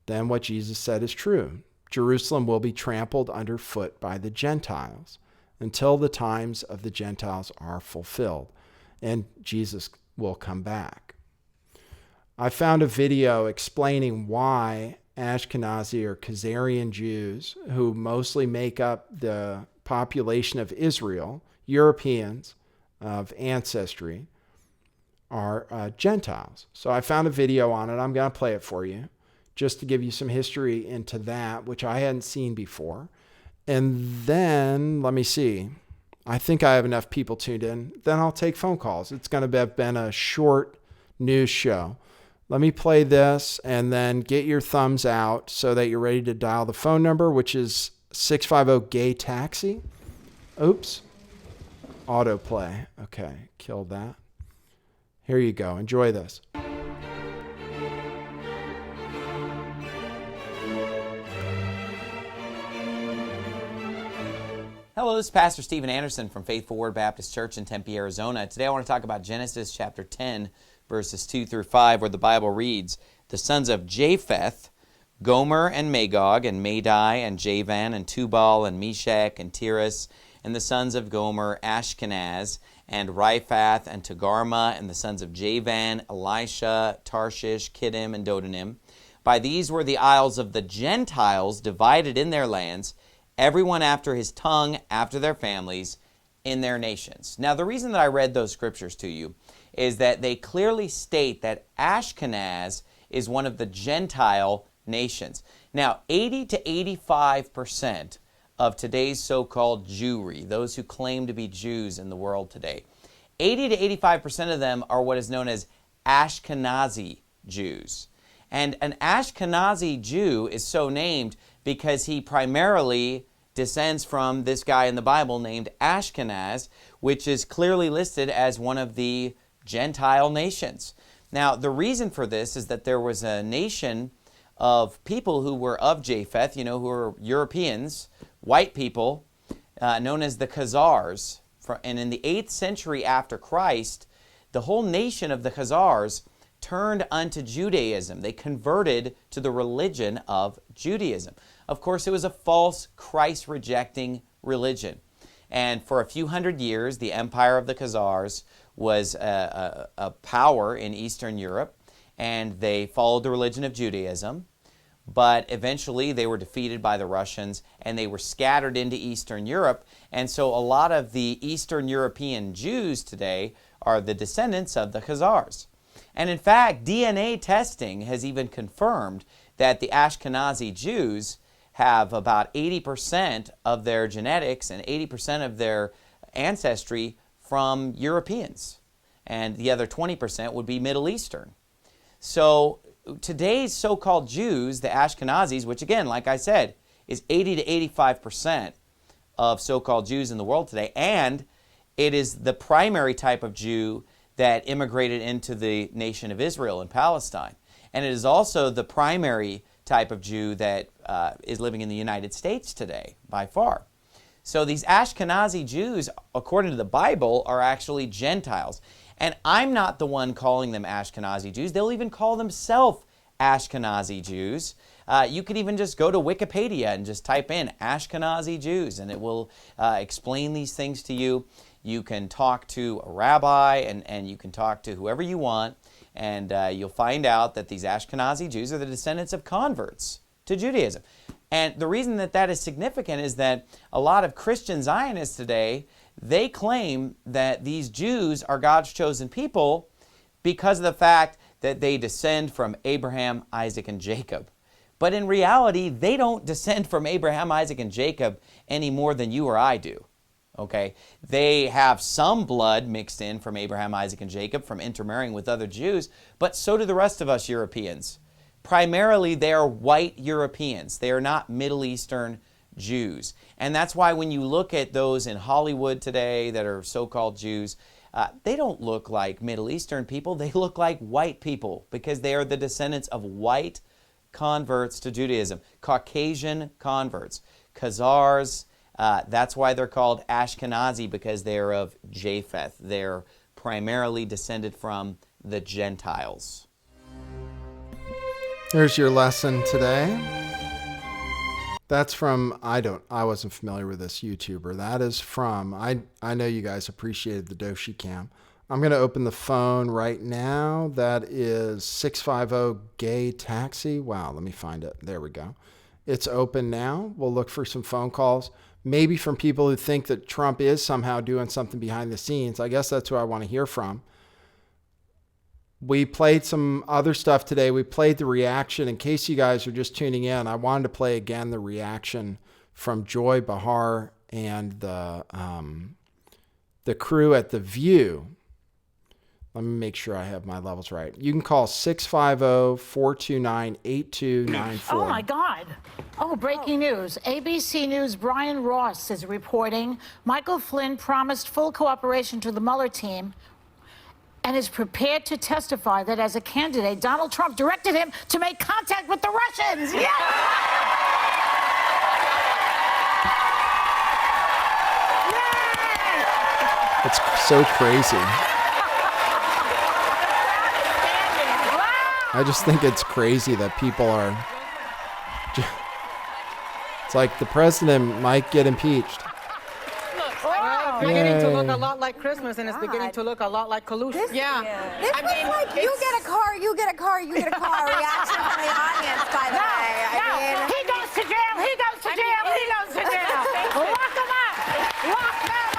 then what Jesus said is true. Jerusalem will be trampled underfoot by the Gentiles until the times of the Gentiles are fulfilled, and Jesus will come back. I found a video explaining why Ashkenazi or Khazarian Jews, who mostly make up the population of Israel, Europeans of ancestry, are Gentiles. So I found a video on it. I'm going to play it for you just to give you some history into that, which I hadn't seen before. And then, let me see. I think I have enough people tuned in. Then I'll take phone calls. It's going to have been a short news show. Let me play this and then get your thumbs out so that you're ready to dial the phone number, which is 650-GAY-TAXI. Oops. Autoplay. Okay, killed that. Here you go. Enjoy this. Hello, this is Pastor Stephen Anderson from Faithful Word Baptist Church in Tempe, Arizona. Today I want to talk about Genesis chapter 10, verses 2 through 5, where the Bible reads, the sons of Japheth, Gomer and Magog and Madai and Javan and Tubal and Meshach and Tiras, and the sons of Gomer, Ashkenaz, and Riphath and Togarmah, and the sons of Javan, Elisha, Tarshish, Kittim, and Dodanim. By these were the isles of the Gentiles divided in their lands, everyone after his tongue, after their families, in their nations. Now, the reason that I read those scriptures to you is that they clearly state that Ashkenaz is one of the Gentile nations. Now, 80 to 85% of today's so-called Jewry, those who claim to be Jews in the world today, 80 to 85% of them are what is known as Ashkenazi Jews. And an Ashkenazi Jew is so named because he primarily descends from this guy in the Bible named Ashkenaz, which is clearly listed as one of the Gentile nations. Now, the reason for this is that there was a nation of people who were of Japheth, who were Europeans, white people, known as the Khazars. And in the 8th century after Christ, the whole nation of the Khazars turned unto Judaism. They converted to the religion of Judaism. Of course, it was a false, Christ-rejecting religion. And for a few hundred years, the empire of the Khazars was a power in Eastern Europe, and they followed the religion of Judaism. But eventually they were defeated by the Russians, and they were scattered into Eastern Europe. And so a lot of the Eastern European Jews today are the descendants of the Khazars. And in fact, DNA testing has even confirmed that the Ashkenazi Jews have about 80% of their genetics and 80% of their ancestry from Europeans. And the other 20% would be Middle Eastern. So today's so-called Jews, the Ashkenazis, which again, like I said, is 80 to 85% of so-called Jews in the world today, and it is the primary type of Jew that immigrated into the nation of Israel and Palestine. And it is also the primary type of Jew that is living in the United States today, by far. So these Ashkenazi Jews, according to the Bible, are actually Gentiles. And I'm not the one calling them Ashkenazi Jews. They'll even call themselves Ashkenazi Jews. You could even just go to Wikipedia and just type in Ashkenazi Jews, and it will explain these things to you. You can talk to a rabbi, and you can talk to whoever you want, and you'll find out that these Ashkenazi Jews are the descendants of converts to Judaism. And the reason that that is significant is that a lot of Christian Zionists today, they claim that these Jews are God's chosen people because of the fact that they descend from Abraham, Isaac, and Jacob. But in reality, they don't descend from Abraham, Isaac, and Jacob any more than you or I do. Okay, they have some blood mixed in from Abraham, Isaac, and Jacob from intermarrying with other Jews, but so do the rest of us Europeans. Primarily, they are white Europeans. They are not Middle Eastern Jews. And that's why when you look at those in Hollywood today that are so-called Jews, they don't look like Middle Eastern people. They look like white people because they are the descendants of white converts to Judaism, Caucasian converts, Khazars. That's why they're called Ashkenazi, because they're of Japheth. They're primarily descended from the Gentiles. Here's your lesson today. That's from, I wasn't familiar with this YouTuber. That is from, I know you guys appreciated the Doshi Cam. I'm going to open the phone right now. That is 650 Gay Taxi. Wow, let me find it. There we go. It's open now. We'll look for some phone calls, maybe from people who think that Trump is somehow doing something behind the scenes. I guess that's who I want to hear from. We played some other stuff today. We played the reaction. In case you guys are just tuning in, I wanted to play again the reaction from Joy Behar and the crew at The View. Let me make sure I have my levels right. You can call 650-429-8294. Oh, my God. Oh, breaking news. ABC News' Brian Ross is reporting Michael Flynn promised full cooperation to the Mueller team and is prepared to testify that as a candidate, Donald Trump directed him to make contact with the Russians. Yes! It's so crazy. I just think it's crazy that people are... It's like the president might get impeached. It's beginning to look a lot like Christmas, and it's beginning to look a lot like collusion. This was like, you get a car, you get a car, you get a car reaction from the audience, by the way. He goes to jail, he goes to jail, he goes to jail. Lock him up! Lock them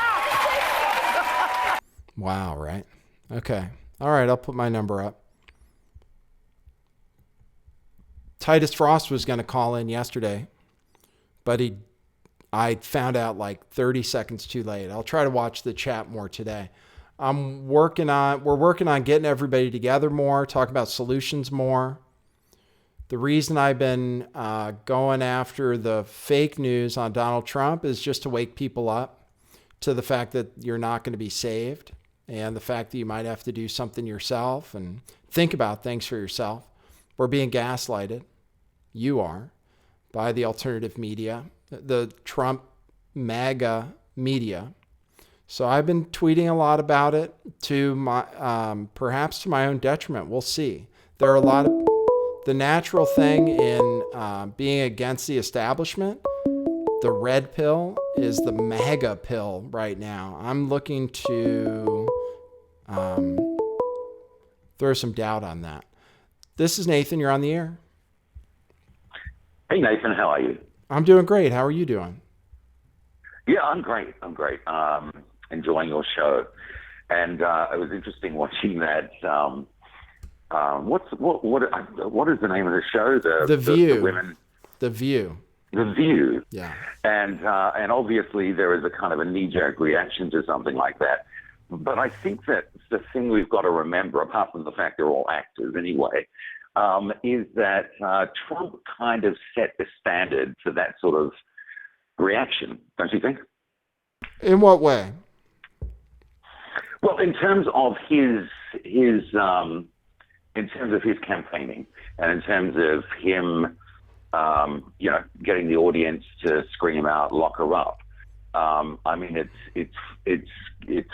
up! Wow, right? Okay. All right, I'll put my number up. Titus Frost was going to call in yesterday, but I found out like 30 seconds too late. I'll try to watch the chat more today. We're working on getting everybody together more, talk about solutions more. The reason I've been going after the fake news on Donald Trump is just to wake people up to the fact that you're not going to be saved and the fact that you might have to do something yourself and think about things for yourself. We're being gaslighted. You are, by the alternative media, the Trump MAGA media. So I've been tweeting a lot about it to my, perhaps to my own detriment. We'll see. There are a lot of, the natural thing in being against the establishment, the red pill is the MAGA pill right now. I'm looking to throw some doubt on that. This is Nathan. You're on the air. Hey, Nathan. How are you? I'm doing great. How are you doing? Yeah, I'm great. Enjoying your show. And it was interesting watching that. What is the name of the show? The View. The women. The View. The View. Yeah. And obviously there is a kind of a knee-jerk reaction to something like that. But I think that the thing we've got to remember, apart from the fact they're all actors anyway, is that Trump kind of set the standard for that sort of reaction, don't you think? In what way? Well, in terms of his campaigning, and in terms of him, getting the audience to scream out, "Lock her up." I mean, it's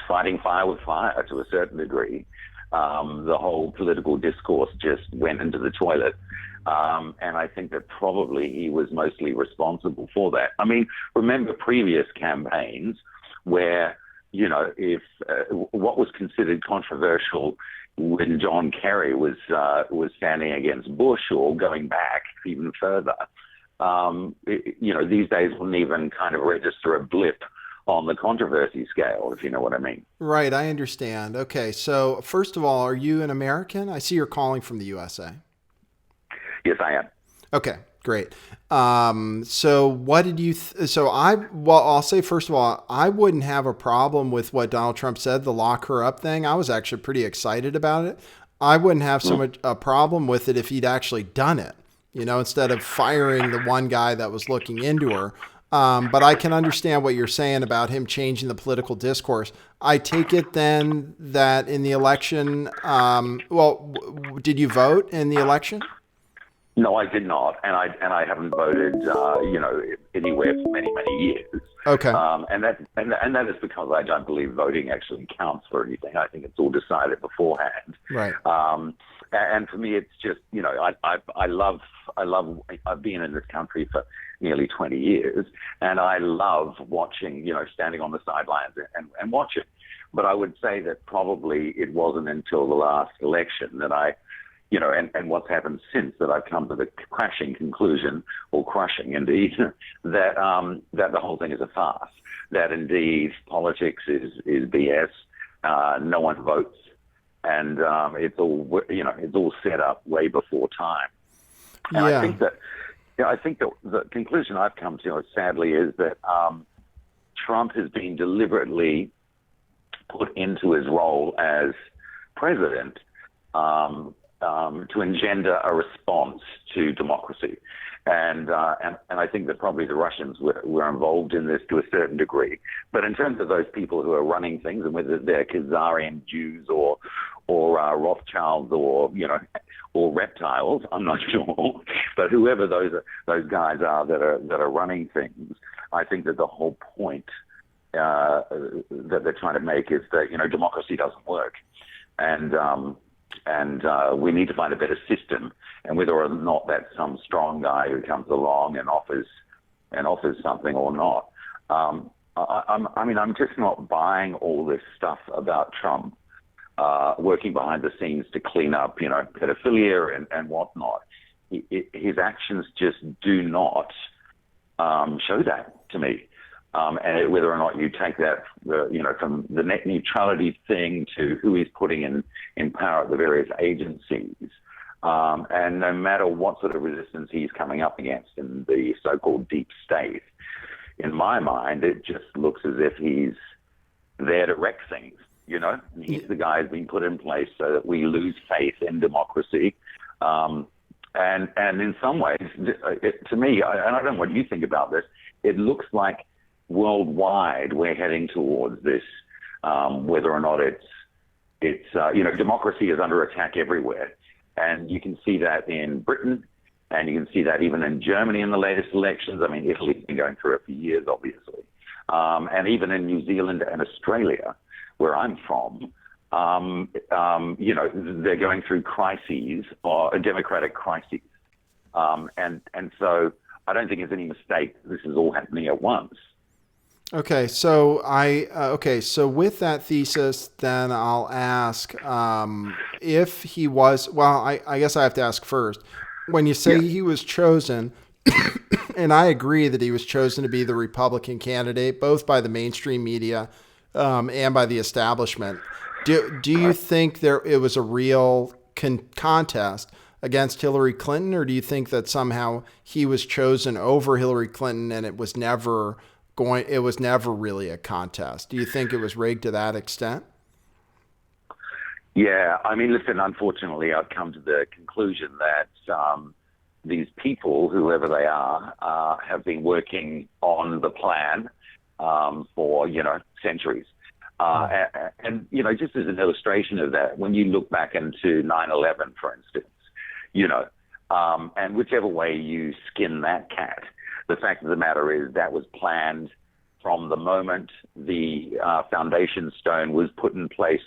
fighting fire with fire to a certain degree. The whole political discourse just went into the toilet. And I think that probably he was mostly responsible for that. I mean, remember previous campaigns where, if what was considered controversial when John Kerry was standing against Bush or going back even further, these days wouldn't even kind of register a blip on the controversy scale, if you know what I mean. Right, I understand. Okay, so first of all, are you an American? I see you're calling from the USA. Yes, I am. Okay, Great. So what did you, I'll say, first of all, I wouldn't have a problem with what Donald Trump said, the lock her up thing. I was actually pretty excited about it. I wouldn't have so much a problem with it if he'd actually done it, instead of firing the one guy that was looking into her. But I can understand what you're saying about him changing the political discourse. I take it then that in the election, did you vote in the election? No, I did not, and I haven't voted, anywhere for many, many years. Okay. And that is because I don't believe voting actually counts for anything. I think it's all decided beforehand. Right. And for me, it's just, I've been in this country for nearly 20 years, and I love watching, standing on the sidelines and watching. But I would say that probably it wasn't until the last election that and what's happened since that I've come to the crashing conclusion, or crushing indeed, that the whole thing is a farce. That indeed politics is BS. No one votes, and it's all set up way before time. And Yeah. I think that the conclusion I've come to, sadly, is that Trump has been deliberately put into his role as president to engender a response to democracy. And I think that probably the Russians were involved in this to a certain degree. But in terms of those people who are running things, and whether they're Khazarian Jews or Rothschilds or reptiles, I'm not sure. But whoever those guys are that are running things, I think that the whole point that they're trying to make is that democracy doesn't work, and we need to find a better system. And whether or not that's some strong guy who comes along and offers something or not, I'm just not buying all this stuff about Trump working behind the scenes to clean up, pedophilia and whatnot. His actions just do not show that to me. And whether or not you take that, from the net neutrality thing to who he's putting in power at the various agencies, and no matter what sort of resistance he's coming up against in the so-called deep state, in my mind, it just looks as if he's there to wreck things. He's the guy who's been put in place so that we lose faith in democracy. And in some ways, to me, and I don't know what you think about this, it looks like worldwide we're heading towards this, whether or not it's democracy is under attack everywhere. And you can see that in Britain, and you can see that even in Germany in the latest elections. I mean, Italy's been going through it for years, obviously. And even in New Zealand and Australia, where I'm from, they're going through crises, or democratic crises. And so I don't think it's any mistake this is all happening at once. Okay, so so with that thesis, then I'll ask if he was, I guess I have to ask first, when you say he was chosen, and I agree that he was chosen to be the Republican candidate, both by the mainstream media and by the establishment, do you think it was a real contest against Hillary Clinton, or do you think that somehow he was chosen over Hillary Clinton and it was never really a contest? Do you think it was rigged to that extent? Yeah, I mean, listen, unfortunately, I've come to the conclusion that these people, whoever they are, have been working on the plan for, centuries. And just as an illustration of that, when you look back into 9/11, for instance, and whichever way you skin that cat, the fact of the matter is that was planned from the moment the foundation stone was put in place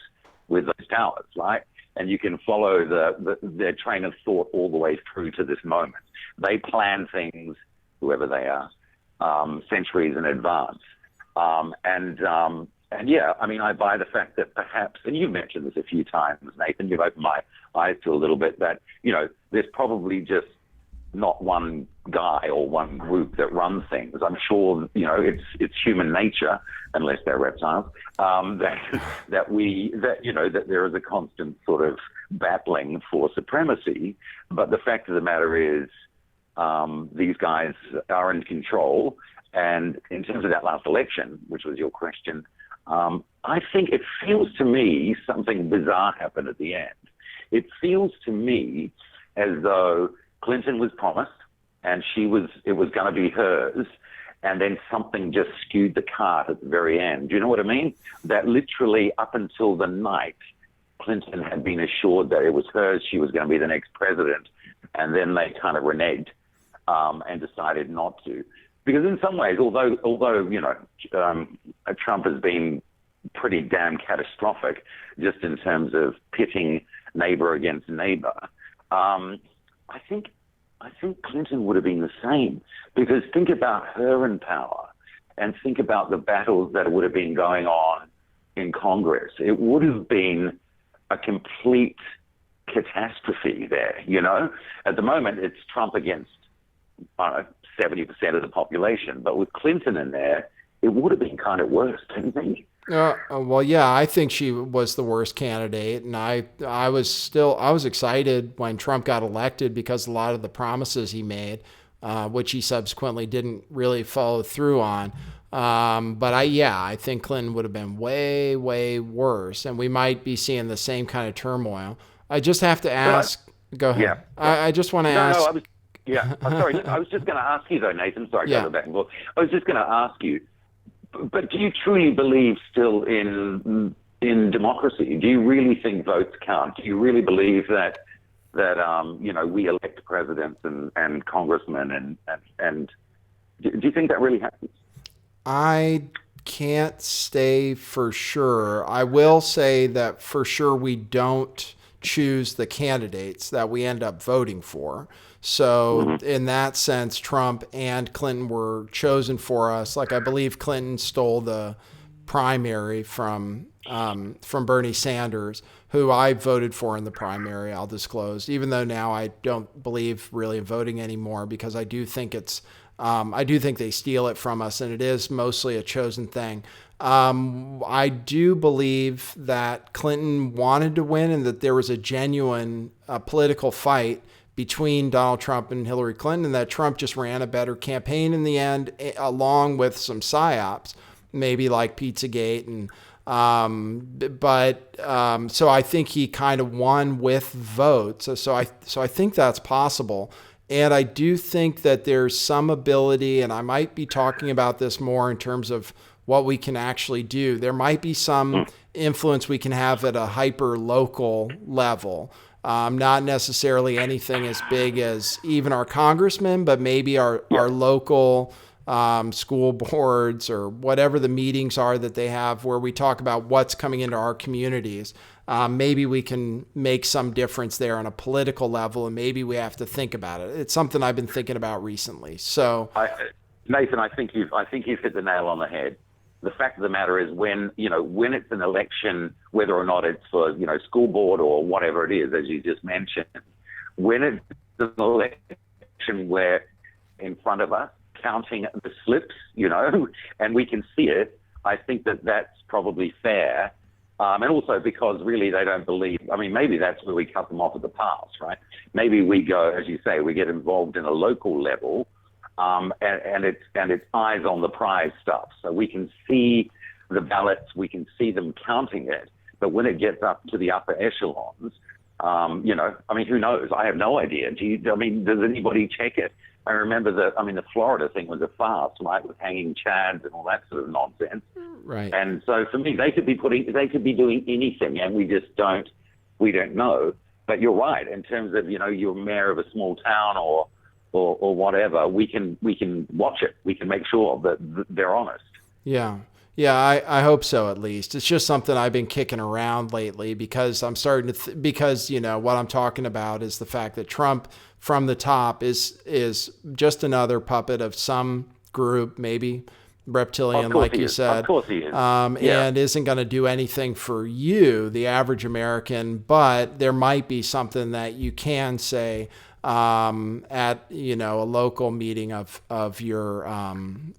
with those towers, right? And you can follow their train of thought all the way through to this moment. They plan things, whoever they are, centuries in advance. And yeah, I mean, I buy the fact that perhaps, and you've mentioned this a few times, Nathan, you've opened my eyes to a little bit, that, there's probably just not one guy or one group that runs things. I'm sure, it's human nature, unless they're reptiles, that there is a constant sort of battling for supremacy. But the fact of the matter is, these guys are in control. And in terms of that last election, which was your question, I think it feels to me something bizarre happened at the end. It feels to me as though Clinton was promised and it was going to be hers, and then something just skewed the cart at the very end. Do you know what I mean? That literally up until the night, Clinton had been assured that it was hers, she was going to be the next president, and then they kind of reneged and decided not to. Because in some ways, although Trump has been pretty damn catastrophic just in terms of pitting neighbor against neighbor, I think Clinton would have been the same. Because think about her in power and think about the battles that would have been going on in Congress. It would have been a complete catastrophe there, you know? At the moment, it's Trump against, 70% of the population. But with Clinton in there, it would have been kind of worse, don't you think? Well, yeah, I think she was the worst candidate, and I was excited when Trump got elected because a lot of the promises he made, which he subsequently didn't really follow through on. But I think Clinton would have been way, way worse, and we might be seeing the same kind of turmoil. I just have to ask. Go ahead. Yeah. I just want to ask. I'm sorry. I was just going to ask you though, Nathan. Sorry, Yeah. go back and forth. I was just going to ask you. But do you truly believe still in democracy? Do you really think votes count? Do you really believe that we elect presidents and congressmen and do you think that really happens? I can't say for sure. I will say that for sure we don't choose the candidates that we end up voting for. So in that sense, Trump and Clinton were chosen for us. Like I believe Clinton stole the primary from Bernie Sanders, who I voted for in the primary, I'll disclose, even though now I don't believe really in voting anymore because I do think I do think they steal it from us, and it is mostly a chosen thing. I do believe that Clinton wanted to win and that there was a genuine political fight between Donald Trump and Hillary Clinton, and that Trump just ran a better campaign in the end, along with some psyops, maybe like Pizzagate. And so I think he kind of won with votes. So I think that's possible. And I do think that there's some ability, and I might be talking about this more in terms of what we can actually do. There might be some influence we can have at a hyper local level. Not necessarily anything as big as even our congressmen, but maybe our local school boards or whatever the meetings are that they have where we talk about what's coming into our communities. Maybe we can make some difference there on a political level, and maybe we have to think about it. It's something I've been thinking about recently. So, Nathan, I think you've hit the nail on the head. The fact of the matter is when it's an election, whether or not it's for, school board or whatever it is, as you just mentioned, when it's an election where in front of us, counting the slips, and we can see it, I think that that's probably fair. And also because really they don't believe, maybe that's where we cut them off at the pass, right? Maybe we go, as you say, we get involved in a local level, and it's eyes on the prize stuff. So we can see the ballots, we can see them counting it. But when it gets up to the upper echelons, who knows? I have no idea. Does anybody check it? I remember the Florida thing was a farce, right, with hanging chads and all that sort of nonsense. Right. And so for me, they could be doing anything, and we don't know. But you're right in terms of you're mayor of a small town or whatever. We can watch it. We can make sure that they're honest. Yeah. I hope so, at least. It's just something I've been kicking around lately because I'm starting to because what I'm talking about is the fact that Trump from the top is just another puppet of some group, maybe reptilian, like you said. Of course he is. And isn't going to do anything for you, the average American, but there might be something that you can say at a local meeting of your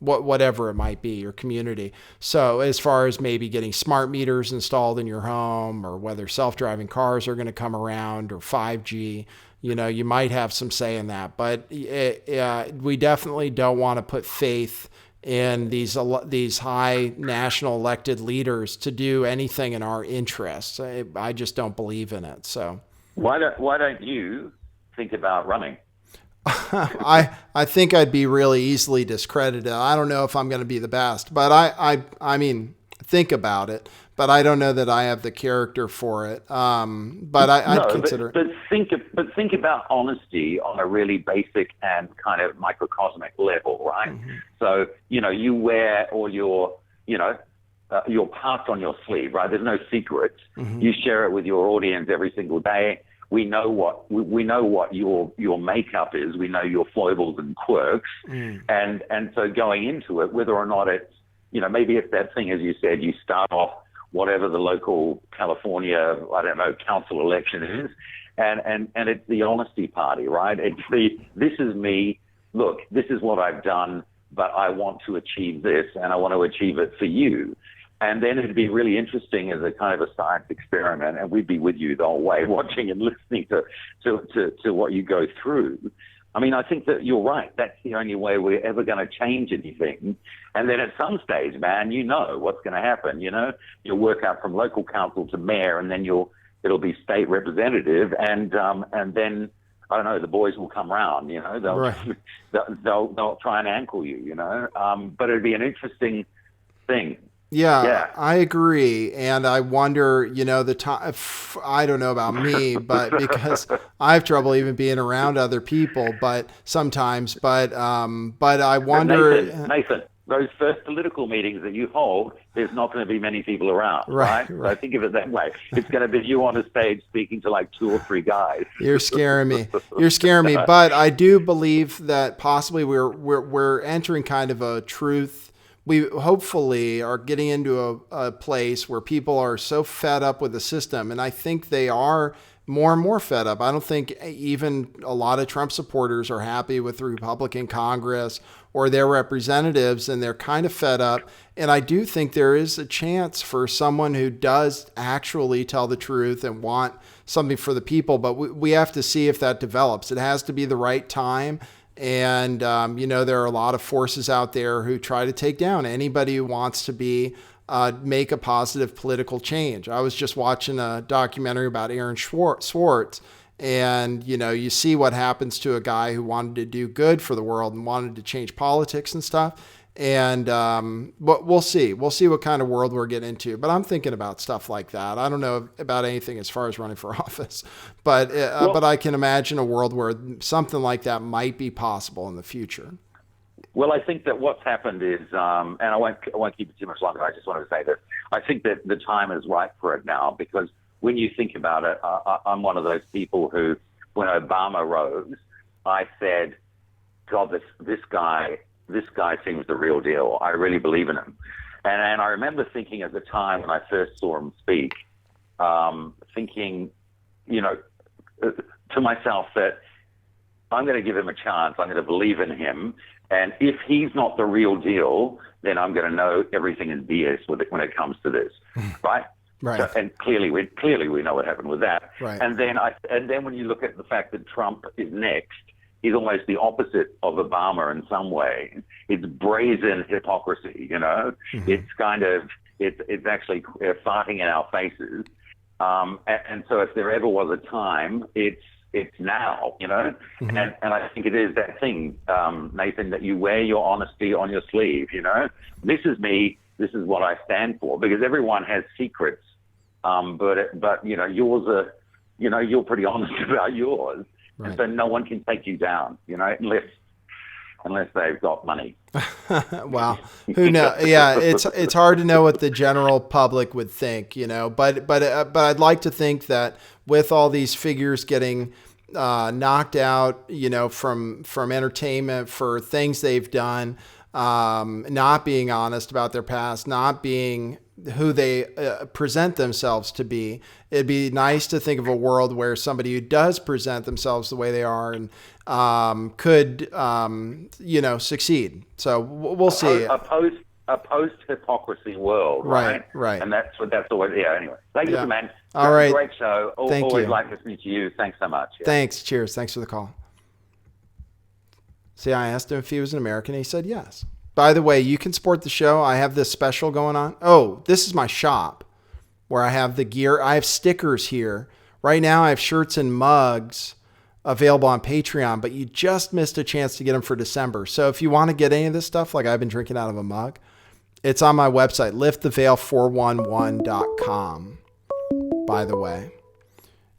whatever it might be, your community. So as far as maybe getting smart meters installed in your home, or whether self-driving cars are going to come around, or 5G, you might have some say in that. But we definitely don't want to put faith in these high national elected leaders to do anything in our interests. I just don't believe in it. So why don't you think about running? I think I'd be really easily discredited. I don't know if I'm going to be the best, but I mean, think about it. But I don't know that I have the character for it. But I'd consider it. But think about honesty on a really basic and kind of microcosmic level, right? Mm-hmm. So you wear all your past on your sleeve, right? There's no secrets. Mm-hmm. You share it with your audience every single day. We know what your makeup is. We know your foibles and quirks, and so going into it, whether or not it's maybe it's that thing, as you said, you start off whatever the local California, I don't know, council election is, and it's the honesty party, right? It's this is me. Look, this is what I've done, but I want to achieve this, and I want to achieve it for you. And then it'd be really interesting as a kind of a science experiment, and we'd be with you the whole way, watching and listening to what you go through. I mean, I think that you're right. That's the only way we're ever going to change anything. And then at some stage, man, what's going to happen. You'll work out from local council to mayor, and then it'll be state representative, and then I don't know, the boys will come round. They'll try and ankle you. But it'd be an interesting thing. Yeah, I agree. And I wonder, the time, I don't know about me, but because I have trouble even being around other people, but sometimes, but I wonder. Nathan, those first political meetings that you hold, there's not going to be many people around, right? So think of it that way. It's going to be you on a stage speaking to like 2 or 3 guys. You're scaring me. But I do believe that possibly we're entering kind of a truth. We hopefully are getting into a place where people are so fed up with the system. And I think they are more and more fed up. I don't think even a lot of Trump supporters are happy with the Republican Congress or their representatives, and they're kind of fed up. And I do think there is a chance for someone who does actually tell the truth and want something for the people. But we have to see if that develops. It has to be the right time. And, there are a lot of forces out there who try to take down anybody who wants to make a positive political change. I was just watching a documentary about Aaron Swartz, and, you see what happens to a guy who wanted to do good for the world and wanted to change politics and stuff. And but we'll see. We'll see what kind of world we're getting into. But I'm thinking about stuff like that. I don't know about anything as far as running for office, but I can imagine a world where something like that might be possible in the future. Well, I think that what's happened is, and I won't keep it too much longer. I just wanted to say that I think that the time is right for it now, because when you think about it, I'm one of those people who, when Obama rose, I said, God, this guy seems the real deal. I really believe in him. And I remember thinking at the time when I first saw him speak, thinking, to myself that I'm going to give him a chance. I'm going to believe in him. And if he's not the real deal, then I'm going to know everything is BS when it comes to this, right? Right. So, and clearly we know what happened with that. Right. And then when you look at the fact that Trump is next, he's almost the opposite of Obama in some way. It's brazen hypocrisy, Mm-hmm. It's kind of, it's actually farting in our faces. And so if there ever was a time, it's now, Mm-hmm. and I think it is that thing, Nathan, that you wear your honesty on your sleeve, This is me, this is what I stand for, because everyone has secrets, but yours are, you're pretty honest about yours. Right. And so no one can take you down, unless they've got money. Wow. Who knows? Yeah, it's hard to know what the general public would think, but I'd like to think that with all these figures getting knocked out, from entertainment for things they've done, not being honest about their past, not being who they present themselves to be. It'd be nice to think of a world where somebody who does present themselves the way they are and could, succeed. So we'll see. Opposed a post-hypocrisy world, right? Right. And that's always, yeah, anyway. Ladies and man, All right. Great show. Thank Always you. like listening to you. Thanks so much. Yeah. Thanks. Cheers. Thanks for the call. See, I asked him if he was an American. And he said yes. By the way, you can support the show. I have this special going on. Oh, this is my shop where I have the gear. I have stickers here. Right now, I have shirts and mugs available on Patreon, but you just missed a chance to get them for December. So if you want to get any of this stuff, like I've been drinking out of a mug, it's on my website, lifttheveil411.com, by the way.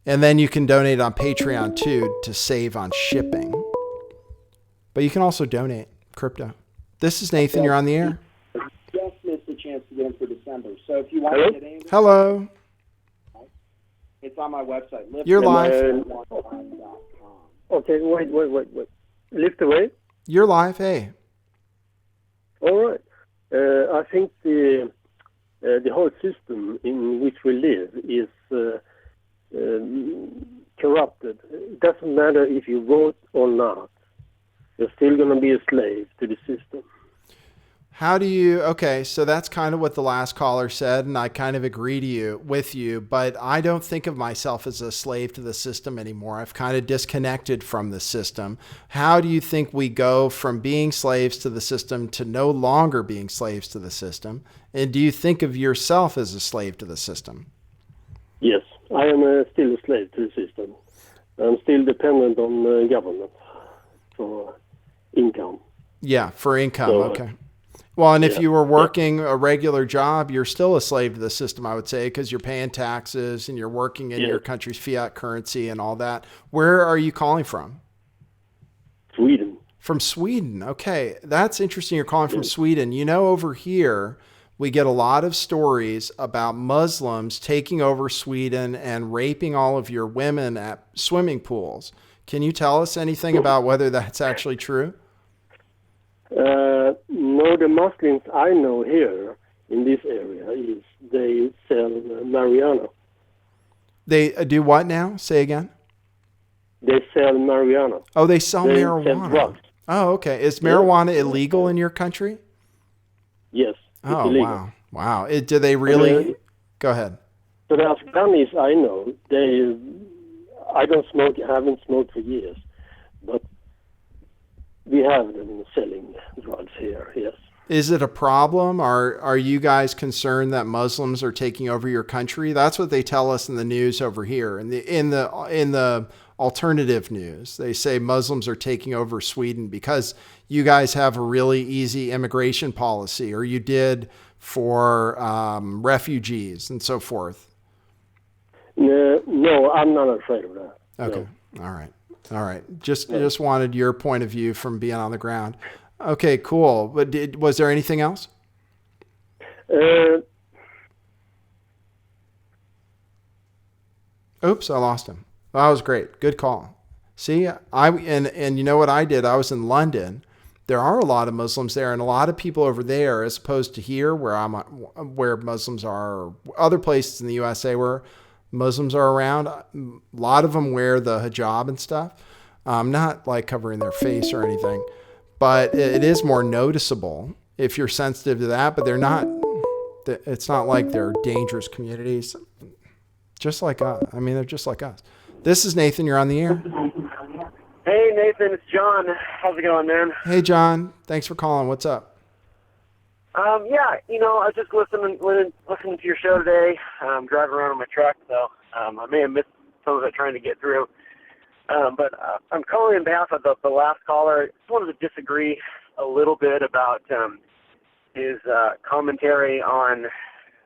And then you can donate on Patreon too to save on shipping. But you can also donate crypto. This is Nathan. You're on the air. Just missed a chance to get them for December. So if you want to get any, Hello. it's on my website. You're live. Okay, wait. Lift away? You're live. Hey. All right. I think the whole system in which we live is corrupted. It doesn't matter if you vote or not. You're still going to be a slave to the system. How do you, okay, so that's kind of what the last caller said, and I kind of agree with you, but I don't think of myself as a slave to the system anymore. I've kind of disconnected from the system. How do you think we go from being slaves to the system to no longer being slaves to the system? And do you think of yourself as a slave to the system? Yes, I am still a slave to the system. I'm still dependent on the government for income. Yeah, for income, okay. Well, and if you were working a regular job, you're still a slave to the system, I would say, because you're paying taxes and you're working in your country's fiat currency and all that. Where are you calling from? Sweden. From Sweden. Okay. That's interesting. You're calling from Sweden. You know, over here, we get a lot of stories about Muslims taking over Sweden and raping all of your women at swimming pools. Can you tell us anything about whether that's actually true? No, the Muslims I know here in this area is they sell marijuana. They do what now? Say again. They sell marijuana. Oh, they sell marijuana. Sell drugs. Oh, okay. Is marijuana illegal in your country? Yes. Oh, illegal. wow. Wow. Do they really? Go ahead. So the Afghanis I know, I don't smoke, haven't smoked for years, but we have them selling drugs here, yes. Is it a problem? Are you guys concerned that Muslims are taking over your country? That's what they tell us in the news over here. In the alternative news, they say Muslims are taking over Sweden because you guys have a really easy immigration policy, or you did for refugees and so forth. No, I'm not afraid of that. Okay. No. All right. Just wanted your point of view from being on the ground. Okay, cool. But was there anything else? Oops, I lost him. That was great. Good call. See, and you know what I did? I was in London. There are a lot of Muslims there, and a lot of people over there, as opposed to here, where Muslims are, or other places in the USA where Muslims are around. A lot of them wear the hijab and stuff. Not like covering their face or anything, but it is more noticeable if you're sensitive to that. But they're not. It's not like they're dangerous communities. Just like us. I mean, they're just like us. This is Nathan. You're on the air. Hey, Nathan. It's John. How's it going, man? Hey, John. Thanks for calling. What's up? Yeah, I was just listening to your show today. I'm driving around in my truck, so I may have missed some of it trying to get through. But I'm calling on behalf of the last caller. I just wanted to disagree a little bit about his commentary on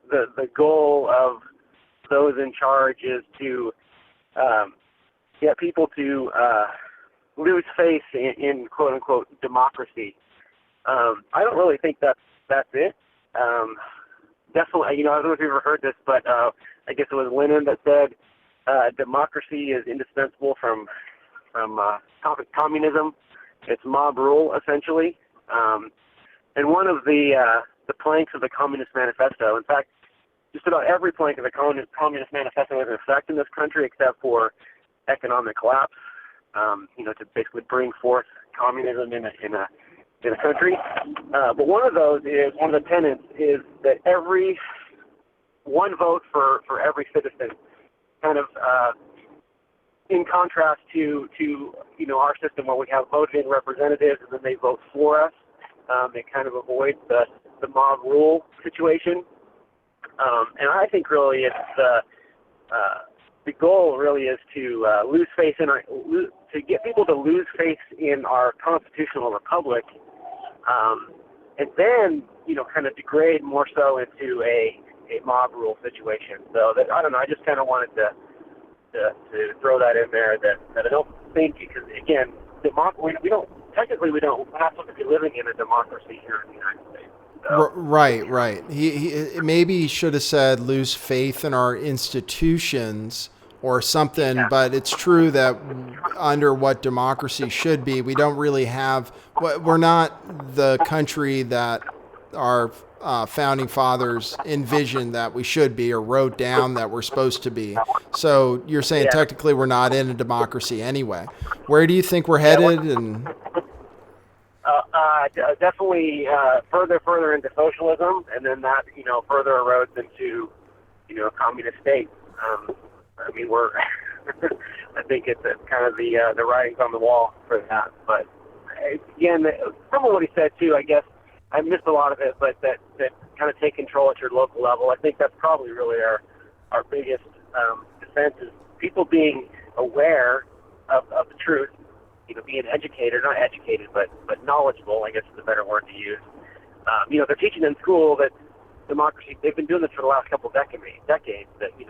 the goal of those in charge is to get people to lose faith in quote-unquote democracy. I don't really think that's it. Definitely, I don't know if you've ever heard this, but I guess it was Lenin that said democracy is indispensable from communism. It's mob rule, essentially. And one of the planks of the Communist Manifesto, in fact, just about every plank of the Communist Manifesto is in effect in this country except for economic collapse, to basically bring forth communism in in a country. But one of the tenets is that every one vote for every citizen, kind of in contrast to our system where we have voted-in representatives and then they vote for us. It kind of avoids the mob rule situation. And I think really it's the goal really is to lose faith in to get people to lose faith in our constitutional republic, and then kind of degrade more so into a mob rule situation. So that I don't know. I just kind of wanted to throw that in there. That I don't think, because again, we don't have to be living in a democracy here in the United States. So. Right. He maybe he should have said lose faith in our institutions or something, but it's true that under what democracy should be, we don't really have, we're not the country that our founding fathers envisioned that we should be or wrote down that we're supposed to be. So you're saying technically we're not in a democracy anyway. Where do you think we're headed? And definitely further into socialism, and then that further erodes into a communist state. I mean, I think it's kind of the writings on the wall for that. But again, some of what he said too, I guess I missed a lot of it, but that kind of take control at your local level. I think that's probably really our biggest defense is people being aware of the truth. Being educated, not educated, but knowledgeable, I guess is a better word to use. They're teaching in school that democracy, they've been doing this for the last couple of decades, that, we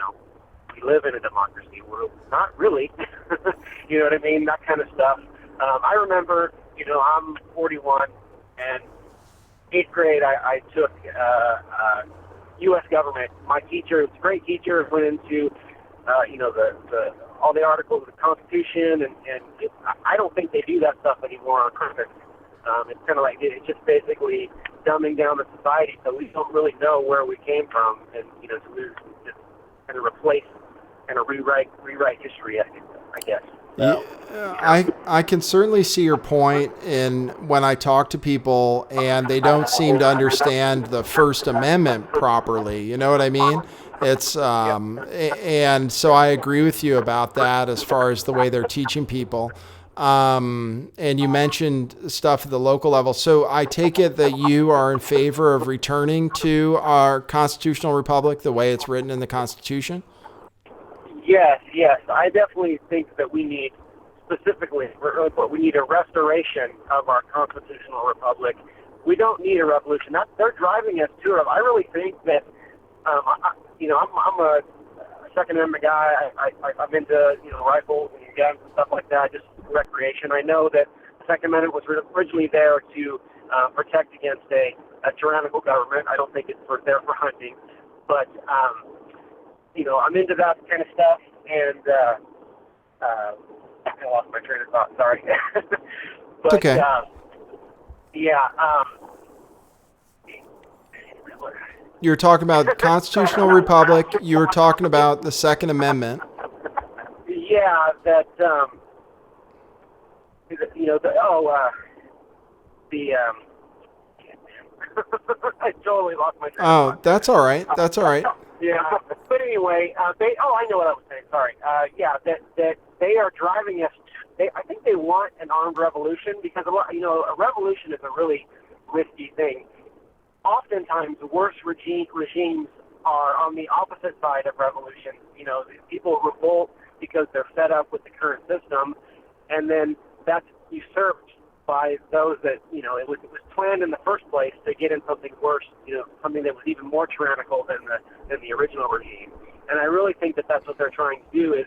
live in a democracy. We're not really. You know what I mean? That kind of stuff. I remember, I'm 41, and 8th grade, I took U.S. government. My teacher, was a great teacher, went into, all the articles of the Constitution, and I don't think they do that stuff anymore on purpose. It's kind of like it's just basically dumbing down the society, so we don't really know where we came from, and to just kind of replace and rewrite history, I guess. So, I can certainly see your point in when I talk to people and they don't seem to understand the First Amendment properly. You know what I mean? It's and so I agree with you about that as far as the way they're teaching people. And you mentioned stuff at the local level. So I take it that you are in favor of returning to our constitutional republic the way it's written in the Constitution? Yes. I definitely think that we need, specifically, we need a restoration of our constitutional republic. We don't need a revolution. They're driving us to it. I really think that, I'm a Second Amendment guy. I'm into, rifles and guns and stuff like that, just recreation. I know that the Second Amendment was originally there to protect against a tyrannical government. I don't think it's there for hunting. But, I'm into that kind of stuff, and I lost my train of thought, sorry. But, okay. You're talking about the constitutional republic. You were talking about the Second Amendment. Yeah, that, I totally lost my train of thought. That's all right. That's all right. Yeah, but anyway, I know what I was saying. Sorry. That they are driving us. I think they want an armed revolution because a revolution is a really risky thing. Oftentimes, worse regimes are on the opposite side of revolution. People revolt because they're fed up with the current system, and then that's usurped by those that it was planned in the first place to get in something worse, something that was even more tyrannical than the original regime. And I really think that that's what they're trying to do is,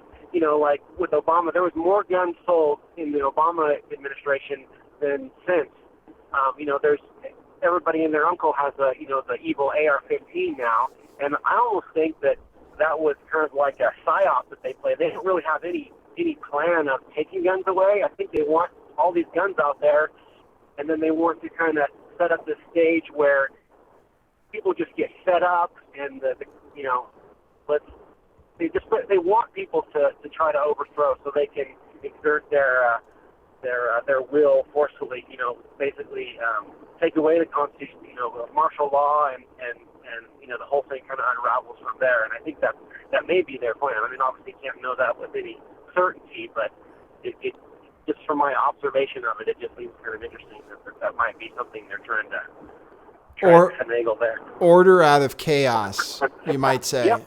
like with Obama, there was more guns sold in the Obama administration than since. There's everybody and their uncle has the evil AR-15 now, and I almost think that was kind of like a psyop that they play. They don't really have any plan of taking guns away. I think they want all these guns out there, and then they want to kind of set up this stage where people just get fed up, and they want people to try to overthrow so they can exert their their will forcefully, basically take away the Constitution, martial law, and the whole thing kind of unravels from there. And I think that may be their plan. I mean, obviously, you can't know that with any certainty, but it just from my observation of it, it just seems kind of interesting that might be something they're trying to finagle there. Order out of chaos, you might say. Yep.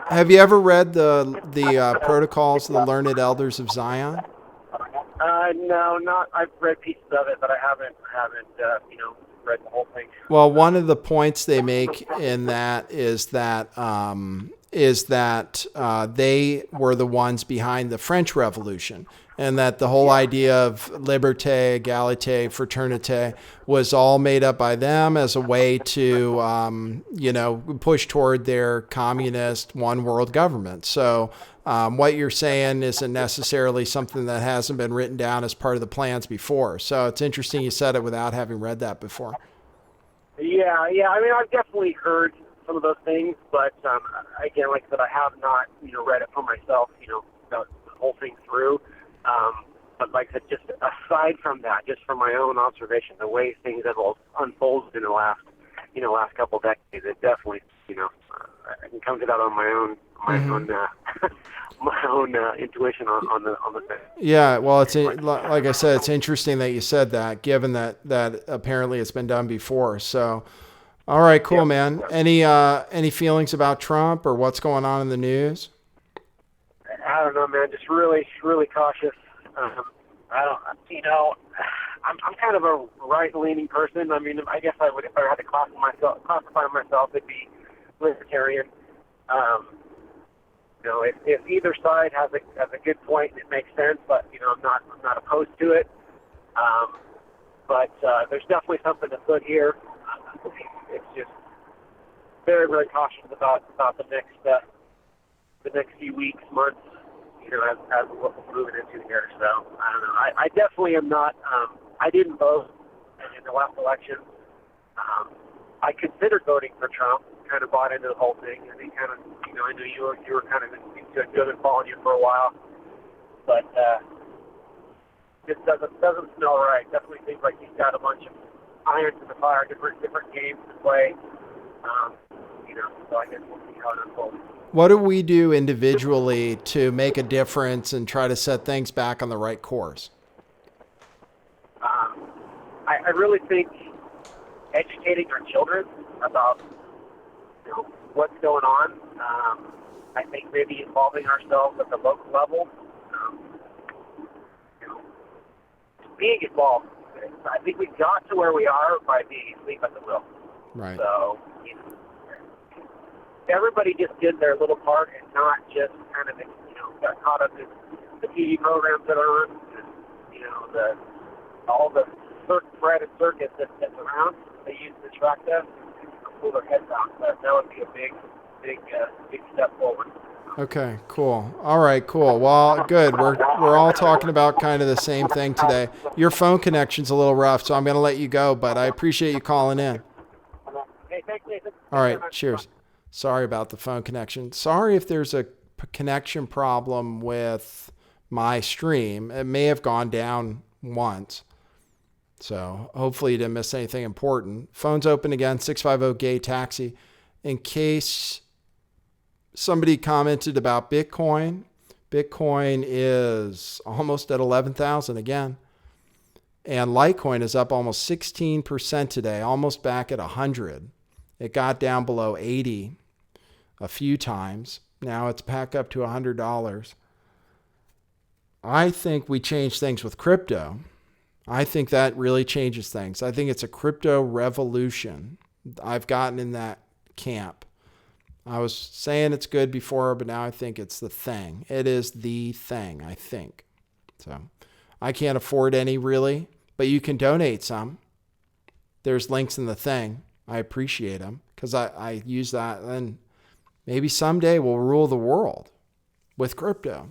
Have you ever read the Protocols of the Learned Elders of Zion? No, not. I've read pieces of it, but I haven't read the whole thing. Well, one of the points they make in that is that they were the ones behind the French Revolution, and that the whole idea of liberté, égalité, fraternité was all made up by them as a way to, push toward their communist one world government. So what you're saying isn't necessarily something that hasn't been written down as part of the plans before. So it's interesting you said it without having read that before. Yeah. I mean, I've definitely heard some of those things, but again, like I said, I have not, read it for myself, the whole thing through. But like I said, just aside from that, just from my own observation, the way things have unfolded in the last couple of decades, it definitely, I can come to that on my own intuition on the thing. Yeah, well, it's like I said, it's interesting that you said that, given that apparently it's been done before. So, all right, cool, man. Any feelings about Trump or what's going on in the news? I don't know, man. Just really, really cautious. I'm kind of a right-leaning person. I mean, I guess I would, if I had to classify myself, it'd be libertarian. If either side has a good point, it makes sense. But I'm not opposed to it. But there's definitely something afoot here. It's just very, very cautious about the next few weeks, months. As what we're moving into here. So I don't know. I definitely am not. I didn't vote in the last election. I considered voting for Trump. Kind of bought into the whole thing. I think I knew you were kind of into it. Good and following you for a while, but it doesn't smell right. Definitely seems like he's got a bunch of irons in the fire, different games to play. So I guess we'll see how it unfolds. What do we do individually to make a difference and try to set things back on the right course? I really think educating our children about what's going on. I think maybe involving ourselves at the local level. Being involved. I think we got to where we are by being asleep at the wheel. Right. So everybody just did their little part and not just kind of, got caught up in the TV programs that are on, and, all the bread and circus that's around. They use to distract us and pull their heads out. That would be a big step forward. Okay, cool. All right, cool. Well, good. We're all talking about kind of the same thing today. Your phone connection's a little rough, so I'm going to let you go, but I appreciate you calling in. Hey, thanks, Nathan. All right, cheers. Sorry about the phone connection. Sorry if there's a connection problem with my stream. It may have gone down once. So hopefully you didn't miss anything important. Phone's open again, 650-GAY-TAXI. In case somebody commented about Bitcoin, Bitcoin is almost at 11,000 again. And LiteCoin is up almost 16% today, almost back at 100. It got down below 80 a few times. Now it's back up to $100. I think we change things with crypto. I think that really changes things. I think it's a crypto revolution. I've gotten in that camp. I was saying it's good before, but now I think it's the thing. It is the thing, I think. So I can't afford any really, but you can donate some. There's links in the thing. I appreciate them because I use that. And maybe someday we'll rule the world with crypto.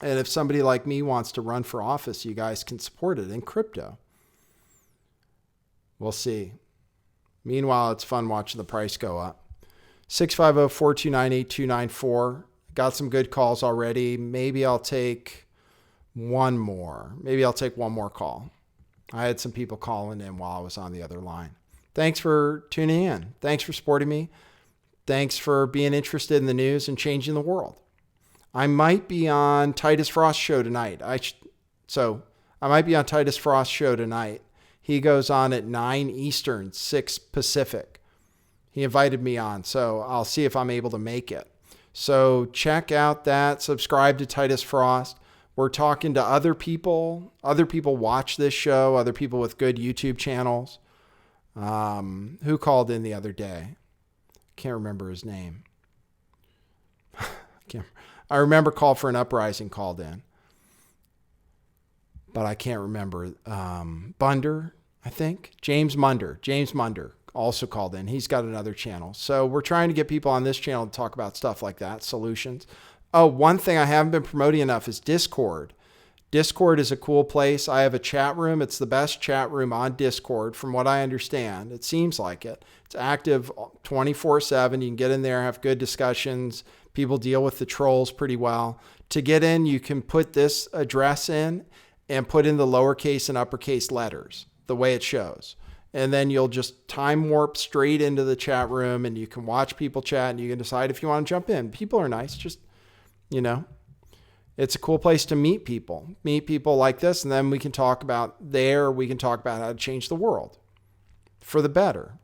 And if somebody like me wants to run for office, you guys can support it in crypto. We'll see. Meanwhile, it's fun watching the price go up. 650-429-8294. Got some good calls already. Maybe I'll take one more. Maybe I'll take one more call. I had some people calling in while I was on the other line. Thanks for tuning in. Thanks for supporting me. Thanks for being interested in the news and changing the world. I might be on Titus Frost's show tonight. So I might be on Titus Frost's show tonight. He goes on at 9 Eastern, 6 Pacific. He invited me on, so I'll see if I'm able to make it. So check out that. Subscribe to Titus Frost. We're talking to other people. Other people watch this show. Other people with good YouTube channels. Who called in the other day? Can't remember his name. I remember Call for an Uprising called in. But I can't remember. Bunder, I think. James Munder also called in. He's got another channel. So we're trying to get people on this channel to talk about stuff like that, solutions. Oh, one thing I haven't been promoting enough is Discord. Discord is a cool place. I have a chat room. It's the best chat room on Discord from what I understand. It seems like it. It's active 24/7. You can get in there, have good discussions. People deal with the trolls pretty well. To get in, you can put this address in and put in the lowercase and uppercase letters, the way it shows. And then you'll just time warp straight into the chat room and you can watch people chat and you can decide if you want to jump in. People are nice. Just, it's a cool place to meet people like this. And then we can talk about how to change the world for the better.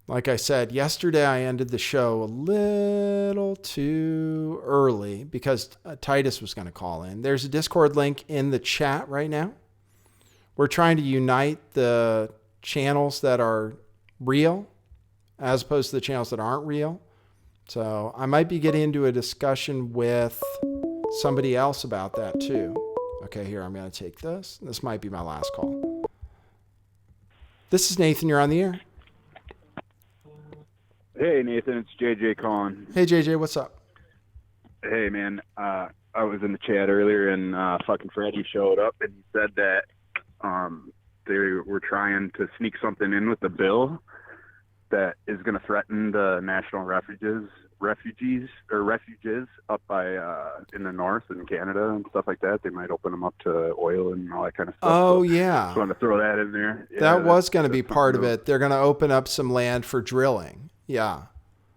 Like I said, yesterday I ended the show a little too early because Titus was going to call in. There's a Discord link in the chat right now. We're trying to unite the channels that are real as opposed to the channels that aren't real. So I might be getting into a discussion with somebody else about that too. Okay, here, I'm going to take this. This might be my last call. This is Nathan. You're on the air. Hey, Nathan, it's JJ calling. Hey, JJ, what's up? Hey, man, I was in the chat earlier and fucking Freddie showed up and he said that they were trying to sneak something in with the bill that is going to threaten the national refuges up by in the north in Canada and stuff like that. They might open them up to oil and all that kind of stuff. Oh, so yeah. Just wanted to throw that in there. Yeah, that was going to be part of it. They're going to open up some land for drilling. Yeah.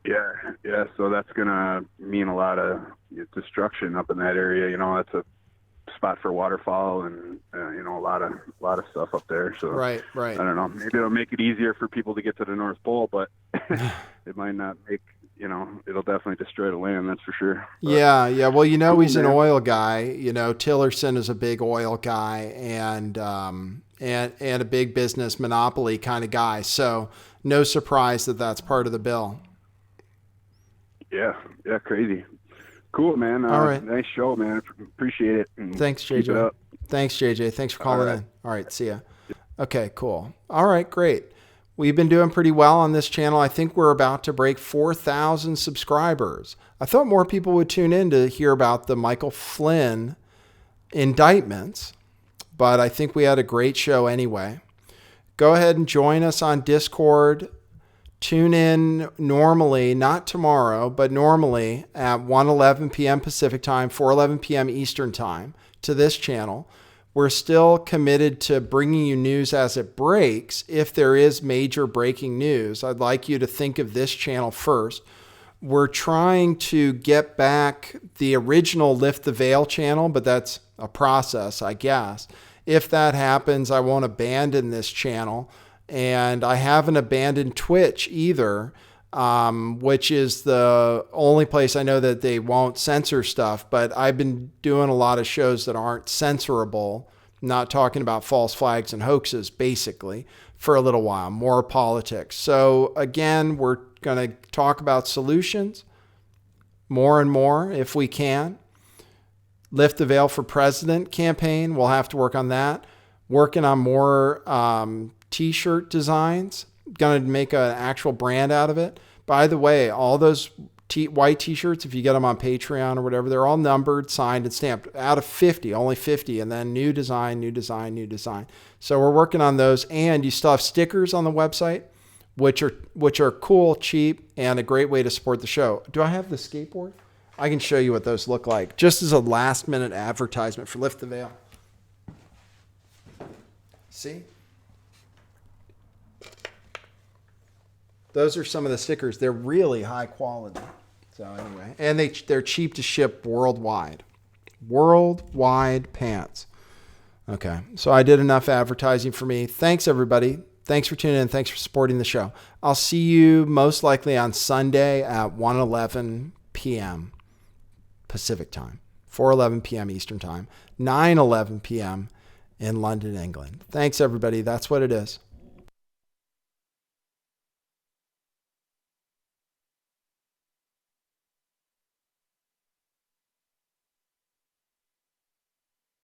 Yeah. So that's going to mean a lot of destruction up in that area. That's a spot for waterfowl and, a lot of stuff up there. So right. I don't know. Maybe it'll make it easier for people to get to the North Pole, but it might not make, it'll definitely destroy the land. That's for sure. But, yeah. Well, cool, he's an oil guy. Tillerson is a big oil guy and a big business monopoly kind of guy. So no surprise that that's part of the bill. Yeah, crazy. Cool, man. All right. Nice show, man. Appreciate it. And thanks, JJ. Thanks, JJ. Thanks for calling in. All right, see ya. Okay, cool. All right, great. We've been doing pretty well on this channel. I think we're about to break 4,000 subscribers. I thought more people would tune in to hear about the Michael Flynn indictments, but I think we had a great show anyway. Go ahead and join us on Discord. Tune in normally, not tomorrow, but normally at 1:11 p.m. Pacific time, 4:11 p.m. Eastern time to this channel. We're still committed to bringing you news as it breaks. If there is major breaking news, I'd like you to think of this channel first. We're trying to get back the original Lift the Veil channel, but that's a process, I guess. If that happens, I won't abandon this channel. And I haven't abandoned Twitch either, which is the only place I know that they won't censor stuff. But I've been doing a lot of shows that aren't censorable, not talking about false flags and hoaxes, basically, for a little while, more politics. So again, we're going to talk about solutions more and more if we can. Lift the Veil for President campaign, we'll have to work on that. Working on more t-shirt designs, going to make an actual brand out of it. By the way, all those white t-shirts, if you get them on Patreon or whatever, they're all numbered, signed, and stamped out of 50, only 50, and then new design. So we're working on those, and you still have stickers on the website, which are cool, cheap, and a great way to support the show. Do I have the skateboard? I can show you what those look like, just as a last-minute advertisement for Lift the Veil. See? Those are some of the stickers. They're really high quality. So anyway, and they're cheap to ship worldwide. Worldwide pants. Okay, so I did enough advertising for me. Thanks, everybody. Thanks for tuning in. Thanks for supporting the show. I'll see you most likely on Sunday at 1:11 p.m. Pacific time, 4:11 p.m. Eastern time, 9:11 p.m. in London, England. Thanks, everybody. That's what it is.